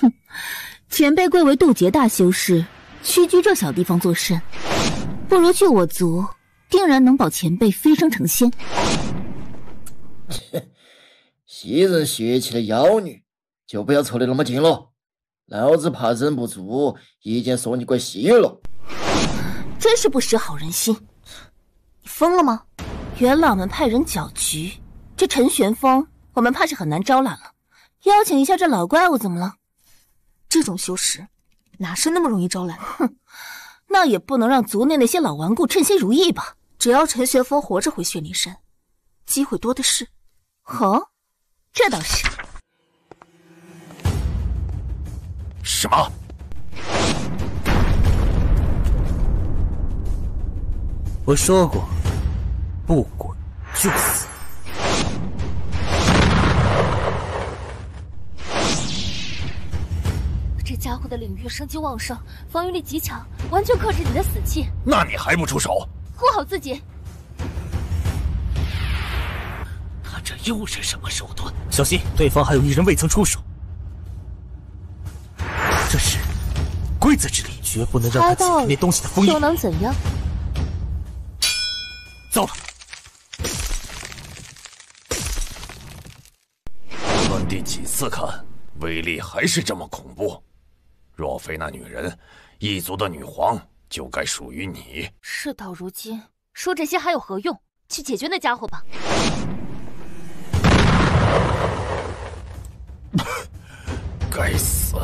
哼。前辈贵为渡劫大修士，屈居这小地方作甚？不如救我族，定然能保前辈飞升成仙。袭人血气的妖女，就不要凑得那么近了，老子怕忍不住一剑送你滚稀了。真是不识好人心！你疯了吗？元老们派人搅局，这陈玄风我们怕是很难招揽了。邀请一下这老怪物怎么了？这种修士哪是那么容易招来？哼，那也不能让族内那些老顽固称心如意吧？只要陈玄风活着回血灵山，机会多的是。哦，这倒是。什么？我说过，不滚就死。这家伙的领域生机旺盛，防御力极强，完全克制你的死气。那你还不出手？护好自己！他这又是什么手段？小心，对方还有一人未曾出手。这是规则之力，绝不能让他解开那东西的封印。又能怎样？糟了！无论第几次看，威力还是这么恐怖。若非那女人，异族的女皇就该属于你。事到如今，说这些还有何用？去解决那家伙吧。该死！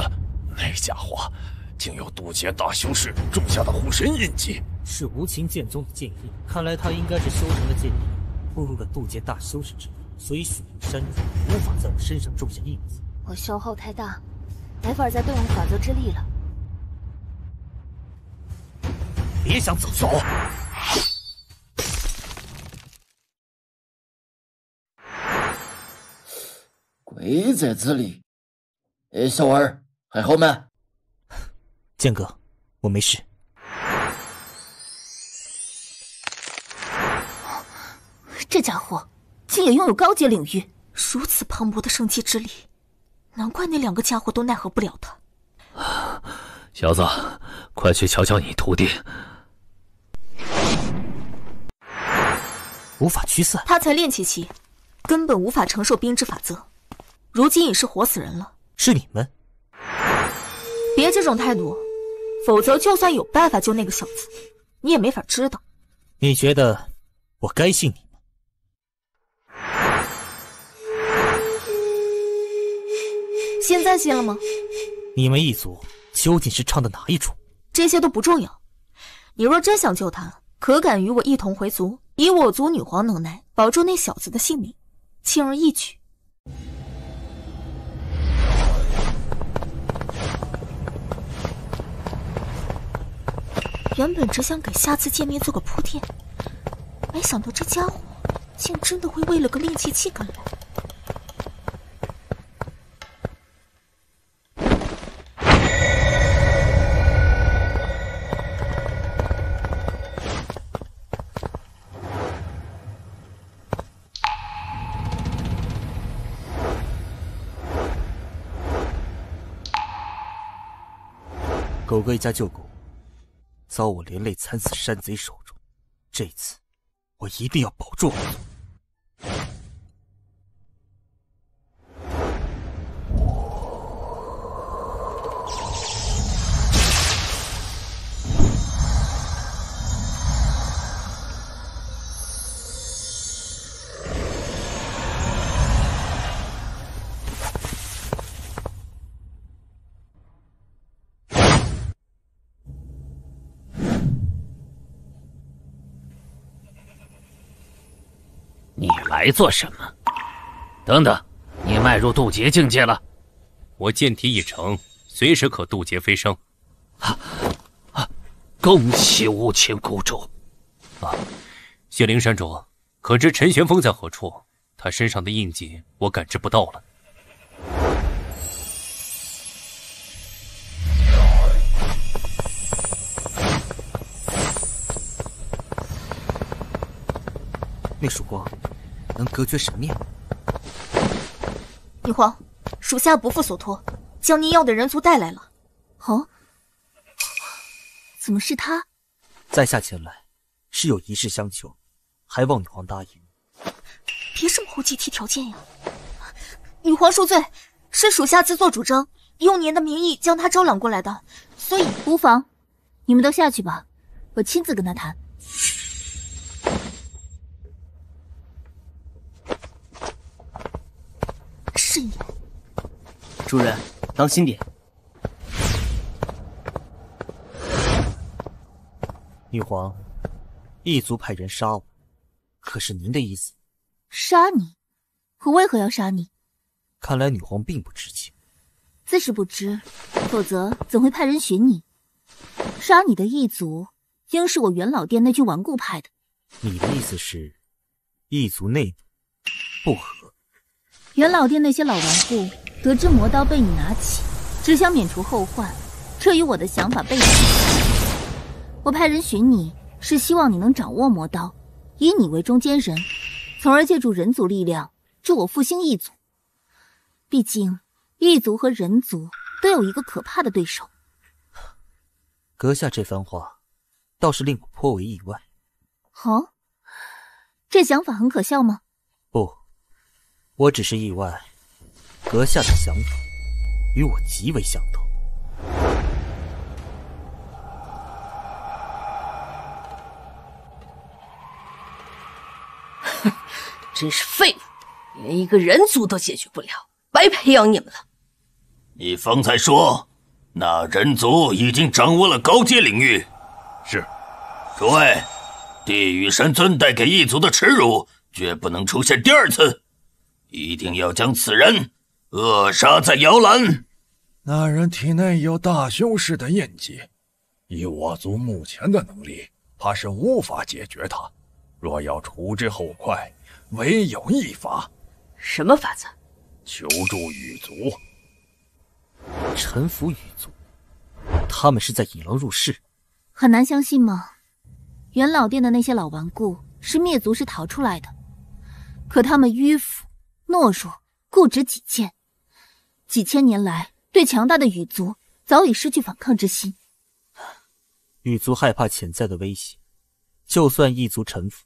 那家伙竟有渡劫大修士种下的护身印记，是无情剑宗的剑印。看来他应该是修成了剑印，步入了渡劫大修士之路，所以雪灵山主无法在我身上种下印子。我消耗太大，没法再动用法则之力了。别想走！走！规则之力。小儿还好吗？剑哥，我没事。这家伙竟也拥有高阶领域，如此磅礴的生机之力，难怪那两个家伙都奈何不了他。小子，快去瞧瞧你徒弟。无法驱散，他才练气期，根本无法承受冰之法则，如今已是活死人了。是你们？这种态度，否则就算有办法救那个小子，你也没法知道。你觉得我该信你吗？现在信了吗？你们一族究竟是唱的哪一出？这些都不重要。你若真想救他，可敢与我一同回族，以我族女皇能耐保住那小子的性命，轻而易举。原本只想给下次见面做个铺垫，没想到这家伙竟真的会为了个令七七赶来。狗哥一家救狗，遭我连累惨死山贼手中，这次我一定要保住我族。你来做什么？等等，你迈入渡劫境界了？我剑体已成，随时可渡劫飞升。恭喜无情谷主！血灵山主，可知陈玄风在何处？他身上的印记我感知不到了。那束光能隔绝神念吗？女皇，属下不负所托，将您要的人族带来了。哦，怎么是他？在下前来是有一事相求，还望女皇答应。别这么后期提条件呀！女皇恕罪，是属下自作主张，用您的名义将他招揽过来的，所以无妨，你们都下去吧，我亲自跟他谈。慎言，主人当心点。女皇，异族派人杀我，可是您的意思？杀你？我为何要杀你？看来女皇并不知情。自是不知，否则怎会派人寻你？杀你的异族，应是我元老殿那具顽固派的。你的意思是，异族内部不和？元老殿那些老顽固得知魔刀被你拿起，只想免除后患，这与我的想法背道而驰。我派人寻你，是希望你能掌握魔刀，以你为中间人，从而借助人族力量助我复兴异族。毕竟异族和人族都有一个可怕的对手。阁下这番话倒是令我颇为意外。哦，这想法很可笑吗？不，我只是意外，阁下的想法与我极为相同。哼，真是废物，连一个人族都解决不了，白培养你们了。你方才说，那人族已经掌握了高阶领域。是。诸位，地狱神尊带给异族的耻辱，绝不能出现第二次。一定要将此人扼杀在摇篮。那人体内有大修士的印记，以我族目前的能力，怕是无法解决他。若要除之后快，唯有一法。什么法子？求助羽族。臣服羽族？他们是在引狼入室？很难相信吗？元老殿的那些老顽固是灭族时逃出来的，可他们迂腐、懦弱、固执己见，几千年来对强大的羽族早已失去反抗之心。羽族害怕潜在的威胁，就算异族臣服，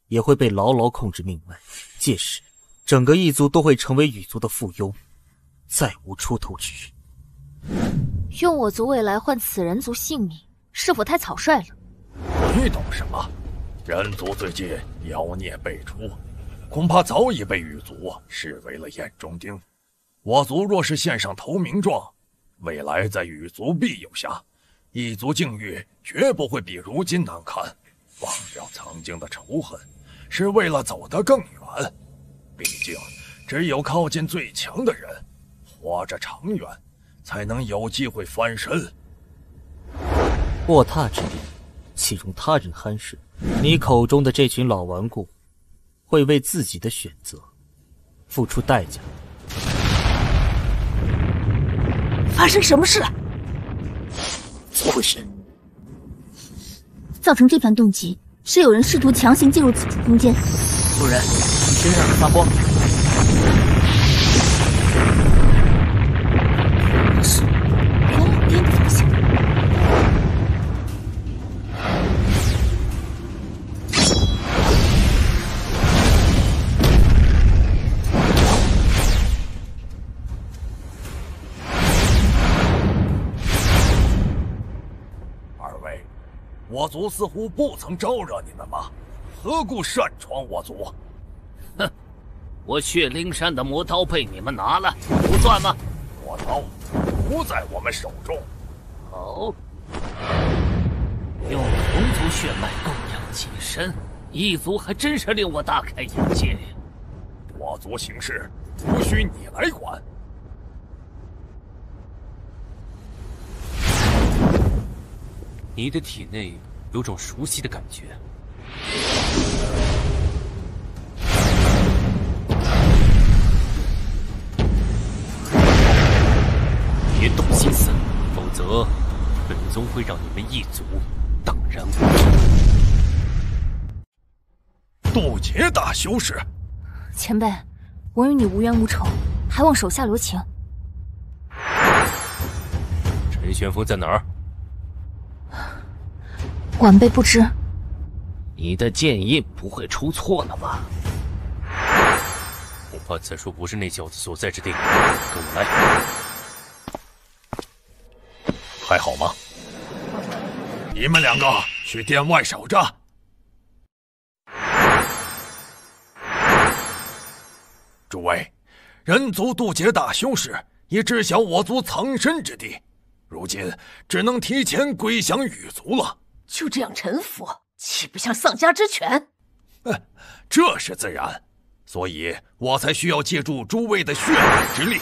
也会被牢牢控制命脉，届时整个异族都会成为羽族的附庸，再无出头之日。用我族未来换此人族性命，是否太草率了？你懂什么？人族最近妖孽辈出，恐怕早已被羽族视为了眼中钉。我族若是献上投名状，未来在羽族庇佑下，一族境遇绝不会比如今难看。忘掉曾经的仇恨，是为了走得更远。毕竟，只有靠近最强的人，活着长远，才能有机会翻身。卧榻之地，岂容他人酣睡？你口中的这群老顽固，会为自己的选择付出代价。发生什么事了？怎么回事？造成这番动静，是有人试图强行进入此处空间。主人，你身上有发光。是，原来有电的方向。我族似乎不曾招惹你们吧？何故擅闯我族？哼，我血灵山的魔刀被你们拿了，不算吗？魔刀不在我们手中。哦，用同族血脉供养己身，异族还真是令我大开眼界。我族行事不需你来管。你的体内有种熟悉的感觉。别动心思，否则本宗会让你们一族荡然无存。渡劫大修士，前辈，我与你无冤无仇，还望手下留情。陈玄风在哪儿？晚辈不知。你的剑印不会出错了吧？恐怕此处不是那小子所在之地。跟我来。还好吗？你们两个去殿外守着。诸位，人族渡劫大修士已知晓我族藏身之地，如今只能提前归降羽族了。就这样臣服，岂不像丧家之犬？这是自然，所以我才需要借助诸位的血脉之力。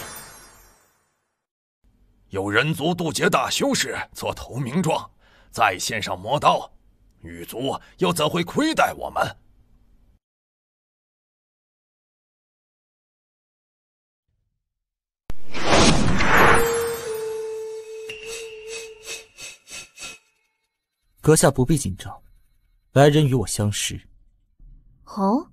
有人族渡劫大修士做投名状，再献上魔刀，羽族又怎会亏待我们？阁下不必紧张，来人与我相识。哦，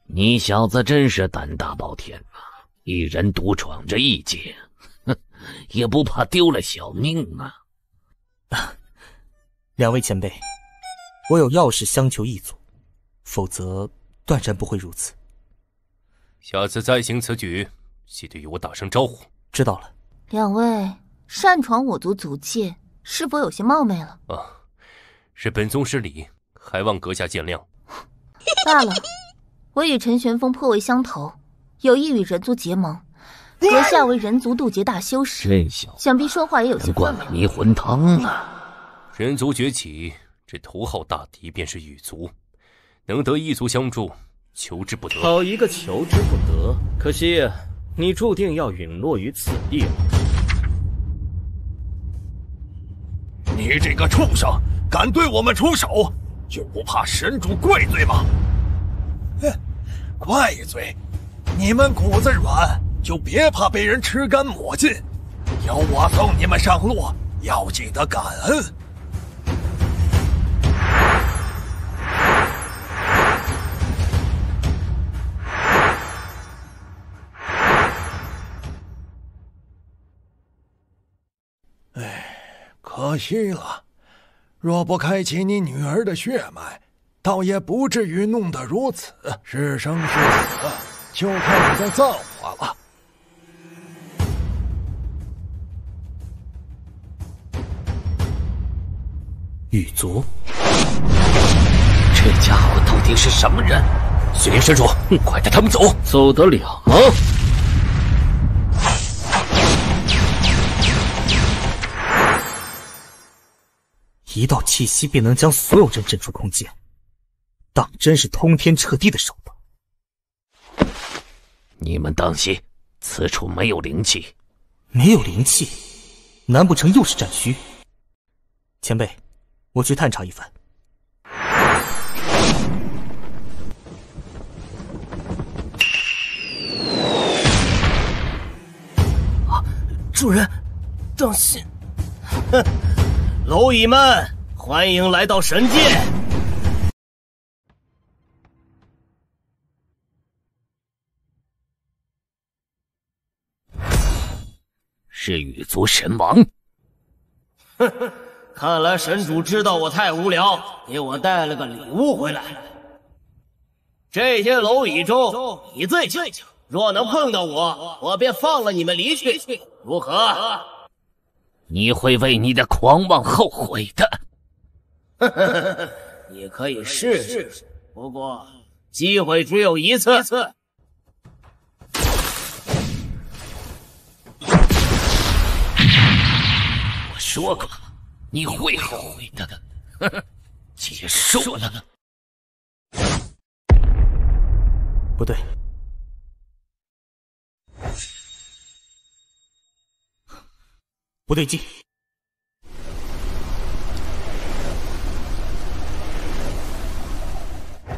你小子真是胆大包天啊！一人独闯着一劫，哼，也不怕丢了小命啊！两位前辈，我有要事相求一族，否则断然不会如此。下次再行此举，记得与我打声招呼。知道了。两位擅闯我族族界，是否有些冒昧了？啊，是本宗失礼，还望阁下见谅。罢了，我与陈玄风颇为相投，有意与人族结盟。阁下为人族渡劫大修士，这小子想必说话也有些灌了迷魂汤了。人族崛起，这头号大敌便是羽族，能得异族相助，求之不得。好一个求之不得！可惜你注定要陨落于此地了。你这个畜生，敢对我们出手，就不怕神主怪罪吗？哼，怪罪？你们骨子软，就别怕被人吃干抹净。有我送你们上路，要记得感恩。可惜了，若不开启你女儿的血脉，倒也不至于弄得如此。是生是死，就看你的造化了。狱卒，这家伙到底是什么人？血灵山主，快带他们走！走得了吗？一道气息便能将所有人震出空间，当真是通天彻地的手段。你们当心，此处没有灵气。没有灵气？难不成又是战虚？前辈，我去探查一番。主人，当心！哼，蝼蚁们，欢迎来到神界。是羽族神王。哼哼，看来神主知道我太无聊，给我带了个礼物回来。这些蝼蚁中，你最强。若能碰到我，我便放了你们离去，如何？你会为你的狂妄后悔的。你可以试试，不过机会只有一次。我说过，你会后悔的。结束了。不对。不对劲！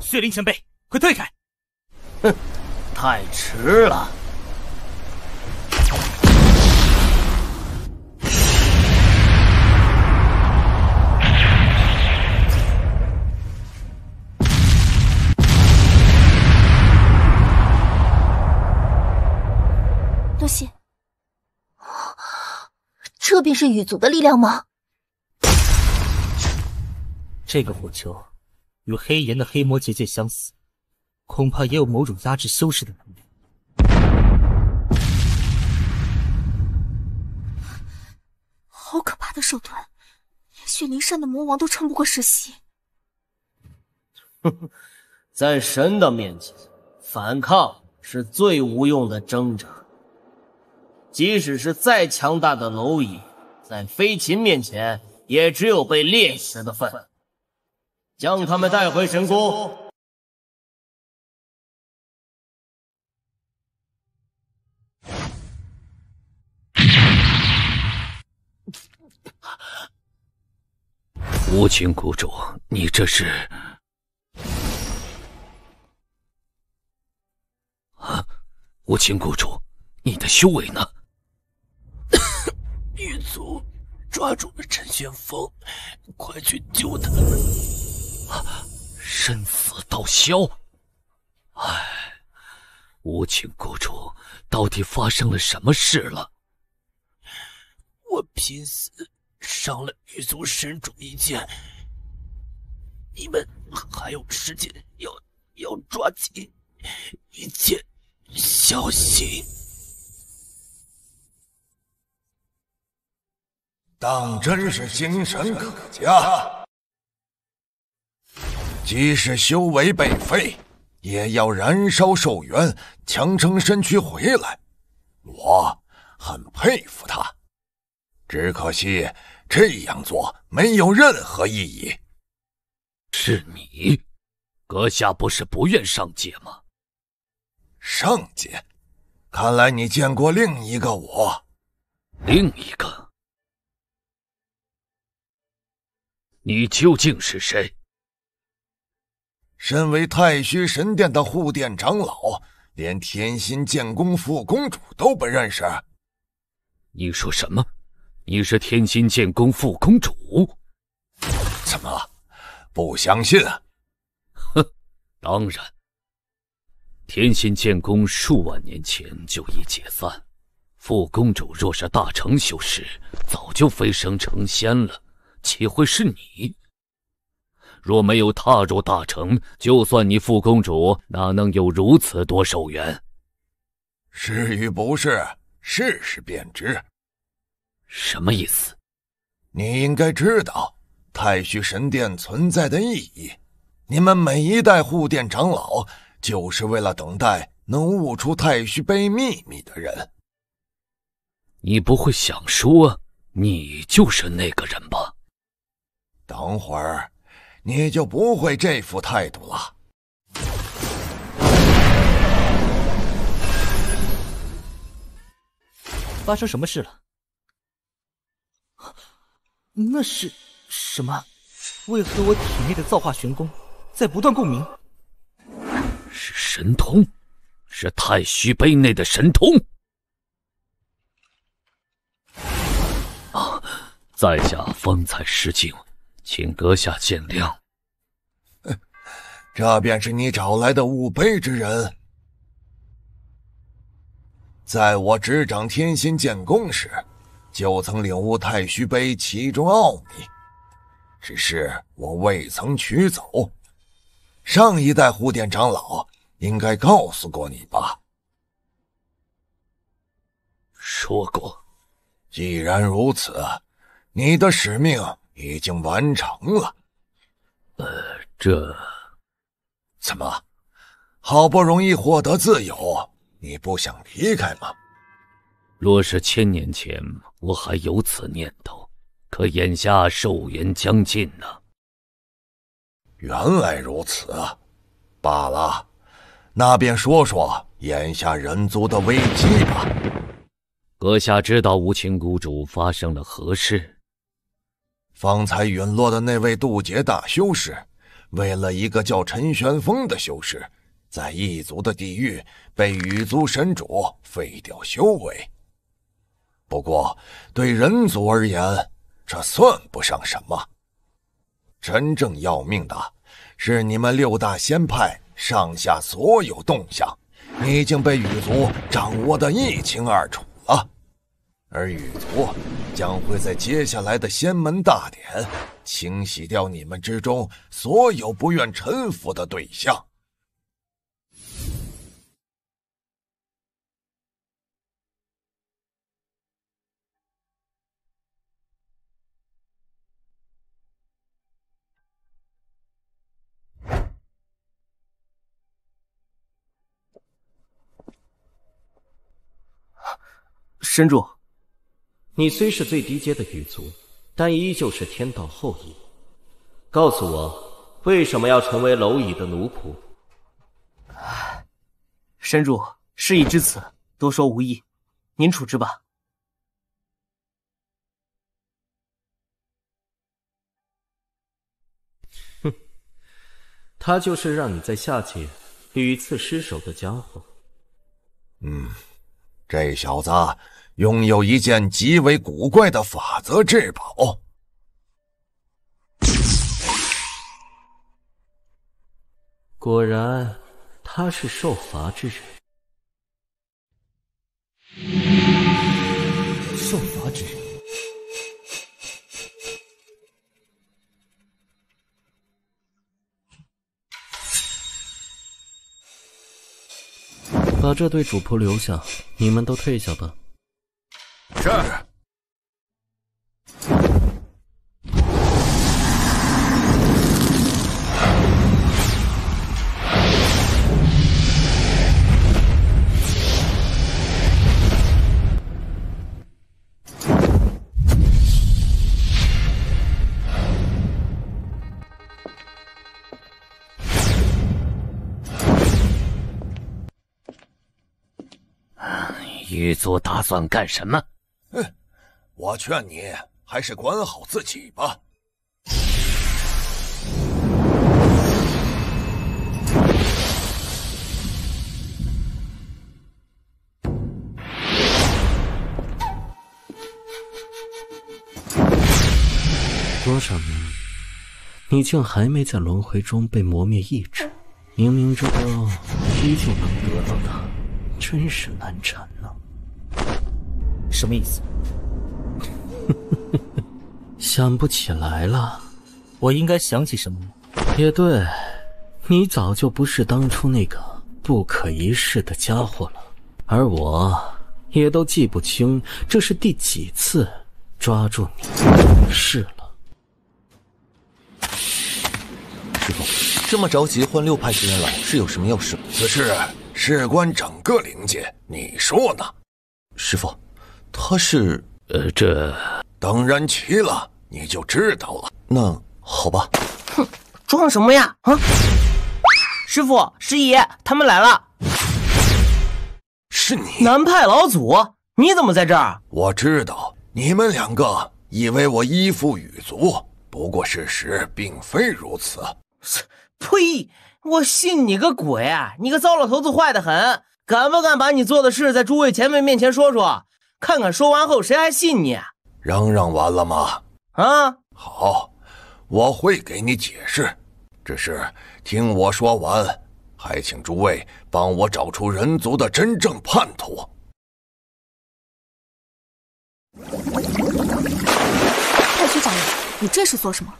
血灵前辈，快退开！哼，太迟了。多谢。这便是羽族的力量吗？这个火球与黑岩的黑魔结界相似，恐怕也有某种压制修士的能力。好可怕的手段，连血灵山的魔王都撑不过世袭。在神的面前，反抗是最无用的挣扎。即使是再强大的蝼蚁，在飞禽面前也只有被猎食的份。将他们带回神宫。无情谷主，你这是……啊，无情谷主，你的修为呢？狱卒抓住了陈玄风，快去救他！生死道消。唉，无情谷主，到底发生了什么事了？我拼死伤了狱卒神主一剑，你们还有时间要抓紧，一切小心。当真是精神可嘉，即使修为被废，也要燃烧寿元，强撑身躯回来。我很佩服他，只可惜这样做没有任何意义。是你？阁下不是不愿上界吗？上界？看来你见过另一个我。另一个？你究竟是谁？身为太虚神殿的护殿长老，连天心剑宫副公主都不认识。你说什么？你是天心剑宫副公主？怎么，不相信？哼，当然。天心剑宫数万年前就已解散，副公主若是大成修士，早就飞升成仙了。岂会是你？若没有踏入大城，就算你副公主，哪能有如此多寿元？是与不是，试试便知。什么意思？你应该知道太虚神殿存在的意义。你们每一代护殿长老，就是为了等待能悟出太虚杯秘密的人。你不会想说你就是那个人吧？等会儿你就不会这副态度了。发生什么事了？那是什么？为何我体内的造化玄功在不断共鸣？是神通，是太虚杯内的神通。啊，在下方才失敬，请阁下见谅。这便是你找来的悟杯之人。在我执掌天心剑功时，就曾领悟太虚杯其中奥秘，只是我未曾取走。上一代护殿长老应该告诉过你吧？说过。既然如此，你的使命已经完成了。这怎么，好不容易获得自由，你不想离开吗？若是1000年前，我还有此念头，可眼下寿元将尽呢。原来如此，罢了，那便说说眼下人族的危机吧。阁下知道无情谷主发生了何事？方才陨落的那位渡劫大修士，为了一个叫陈玄风的修士，在异族的地狱被羽族神主废掉修为。不过对人族而言，这算不上什么。真正要命的是你们6大仙派上下所有动向，已经被羽族掌握得一清二楚了。而羽族将会在接下来的仙门大典清洗掉你们之中所有不愿臣服的对象。神主，你虽是最低阶的羽族，但依旧是天道后裔。告诉我，为什么要成为蝼蚁的奴仆？神主，事已至此，多说无益，您处置吧。哼，他就是让你在下界屡次失手的家伙。这小子拥有一件极为古怪的法则至宝。果然，他是受罚之人。受罚之人。把这对主仆留下，你们都退下吧。是。羽族打算干什么？我劝你还是管好自己吧。多少年，你竟还没在轮回中被磨灭意志？明明知道依旧能得到它，真是难缠啊！什么意思？想不起来了？我应该想起什么吗？也对，你早就不是当初那个不可一世的家伙了，而我也都记不清这是第几次抓住你是了。师傅，这么着急换6派学员来，是有什么要事？此事事关整个灵界，你说呢？师傅，他是……这当然齐了，你就知道了。那好吧。哼，装什么呀？啊！师傅、师爷，他们来了。是你，南派老祖，你怎么在这儿？我知道你们2个以为我依附羽族，不过事实并非如此。呸！我信你个鬼啊！你个糟老头子坏得很，敢不敢把你做的事在诸位前辈面前说说？看看说完后谁还信你？嚷嚷完了吗？啊，好，我会给你解释。只是听我说完，还请诸位帮我找出人族的真正叛徒。太虚长老，你这是做什么？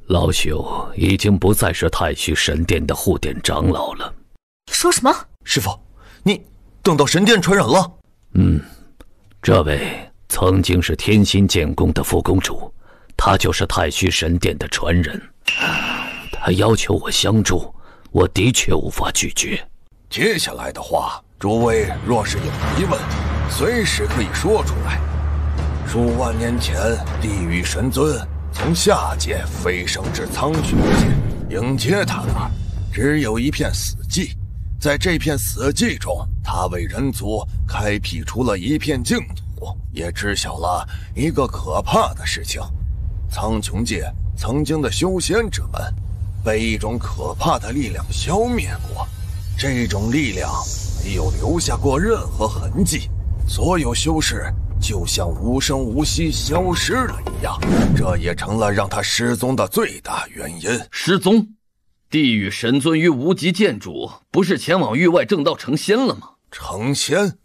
老朽已经不再是太虚神殿的护殿长老了。你说什么？师傅，你等到神殿传人了？这位曾经是天心剑宫的副宫主，他就是太虚神殿的传人。他要求我相助，我的确无法拒绝。接下来的话，诸位若是有疑问，随时可以说出来。数万年前，地狱神尊从下界飞升至苍穹界，迎接他的只有一片死寂。在这片死寂中，他为人族开辟出了一片净土，也知晓了一个可怕的事情：苍穹界曾经的修仙者们被一种可怕的力量消灭过，这种力量没有留下过任何痕迹，所有修士就像无声无息消失了一样，这也成了让他失踪的最大原因。失踪？地狱神尊与无极剑主不是前往域外正道成仙了吗？成仙？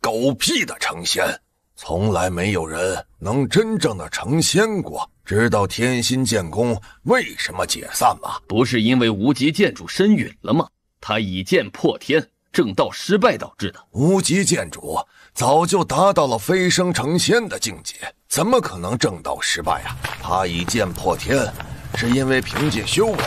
狗屁的成仙！从来没有人能真正的成仙过。知道天心剑宫为什么解散吗？不是因为无极剑主身陨了吗？他以剑破天，正道失败导致的。无极剑主早就达到了飞升成仙的境界，怎么可能正道失败啊？他以剑破天，是因为凭借修为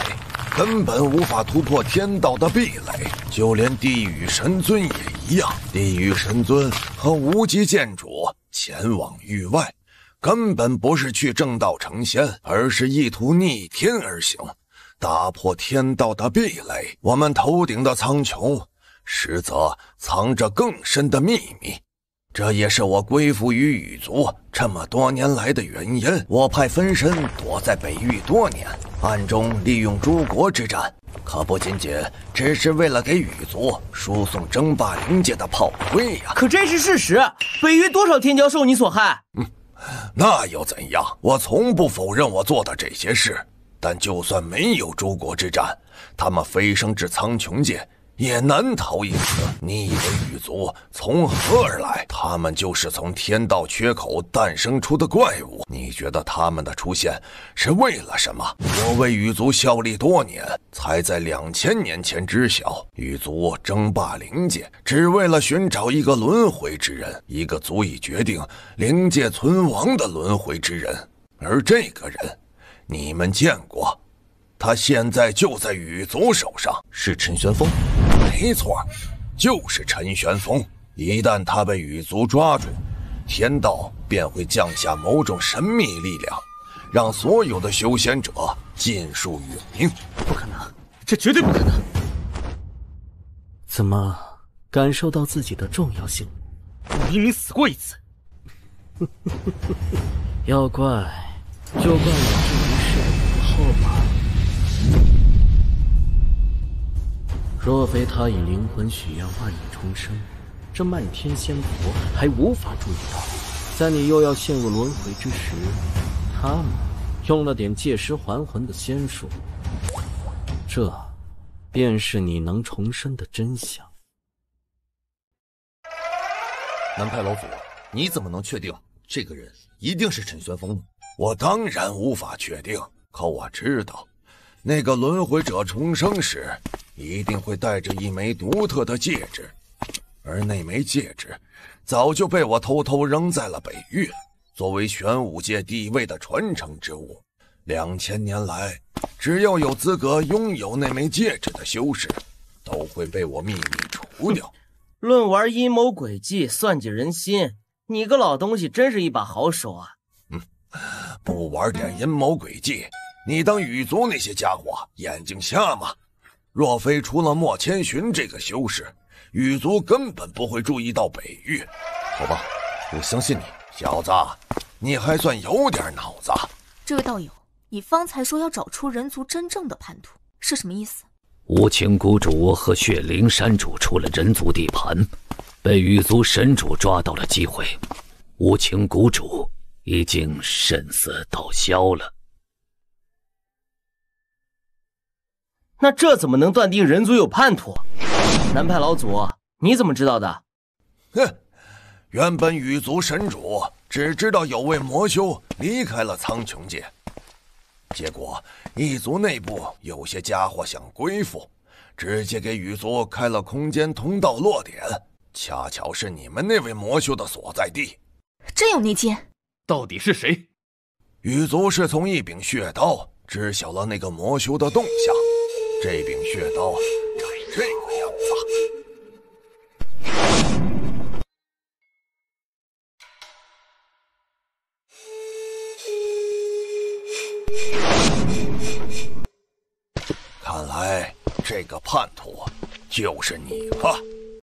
根本无法突破天道的壁垒，就连地狱神尊也一样。地狱神尊和无极剑主前往域外，根本不是去正道成仙，而是意图逆天而行，打破天道的壁垒。我们头顶的苍穹，实则藏着更深的秘密。这也是我归附于羽族这么多年来的原因。我派分身躲在北域多年，暗中利用诸国之战，可不仅仅只是为了给羽族输送争霸灵界的炮灰呀。可这是事实，北域多少天骄受你所害。那又怎样？我从不否认我做的这些事，但就算没有诸国之战，他们飞升至苍穹界也难逃一死。你以为羽族从何而来？他们就是从天道缺口诞生出的怪物。你觉得他们的出现是为了什么？我为羽族效力多年，才在2000年前知晓，羽族争霸灵界，只为了寻找一个轮回之人，一个足以决定灵界存亡的轮回之人。而这个人，你们见过。他现在就在羽族手上，是陈玄风。没错，就是陈玄风。一旦他被羽族抓住，天道便会降下某种神秘力量，让所有的修仙者尽数殒命。不可能，这绝对不可能！怎么感受到自己的重要性？我明明死过一次。要怪，就怪我这一世的不厚吧。若非他以灵魂许愿万里重生，这漫天仙佛还无法注意到，在你又要陷入轮回之时，他们用了点借尸还魂的仙术，这便是你能重生的真相。南派老祖，你怎么能确定这个人一定是陈玄风呢？我当然无法确定，可我知道，那个轮回者重生时，一定会带着一枚独特的戒指，而那枚戒指早就被我偷偷扔在了北域，作为玄武界地位的传承之物。2000年来，只要有资格拥有那枚戒指的修士，都会被我秘密除掉。论玩阴谋诡计，算计人心，你个老东西真是一把好手啊！不玩点阴谋诡计，你当羽族那些家伙眼睛瞎吗？若非除了莫千寻这个修士，羽族根本不会注意到北域。好吧，我相信你，小子，你还算有点脑子。这位道友，你方才说要找出人族真正的叛徒，是什么意思？无情谷主和血灵山主出了人族地盘，被羽族神主抓到了机会。无情谷主已经神色道消了。那这怎么能断定人族有叛徒？南派老祖，你怎么知道的？哼，原本羽族神主只知道有位魔修离开了苍穹界，结果异族内部有些家伙想归附，直接给羽族开了空间通道落点，恰巧是你们那位魔修的所在地。真有内奸！到底是谁？羽族是从一柄血刀知晓了那个魔修的动向，这柄血刀长这个样子。看来这个叛徒就是你了。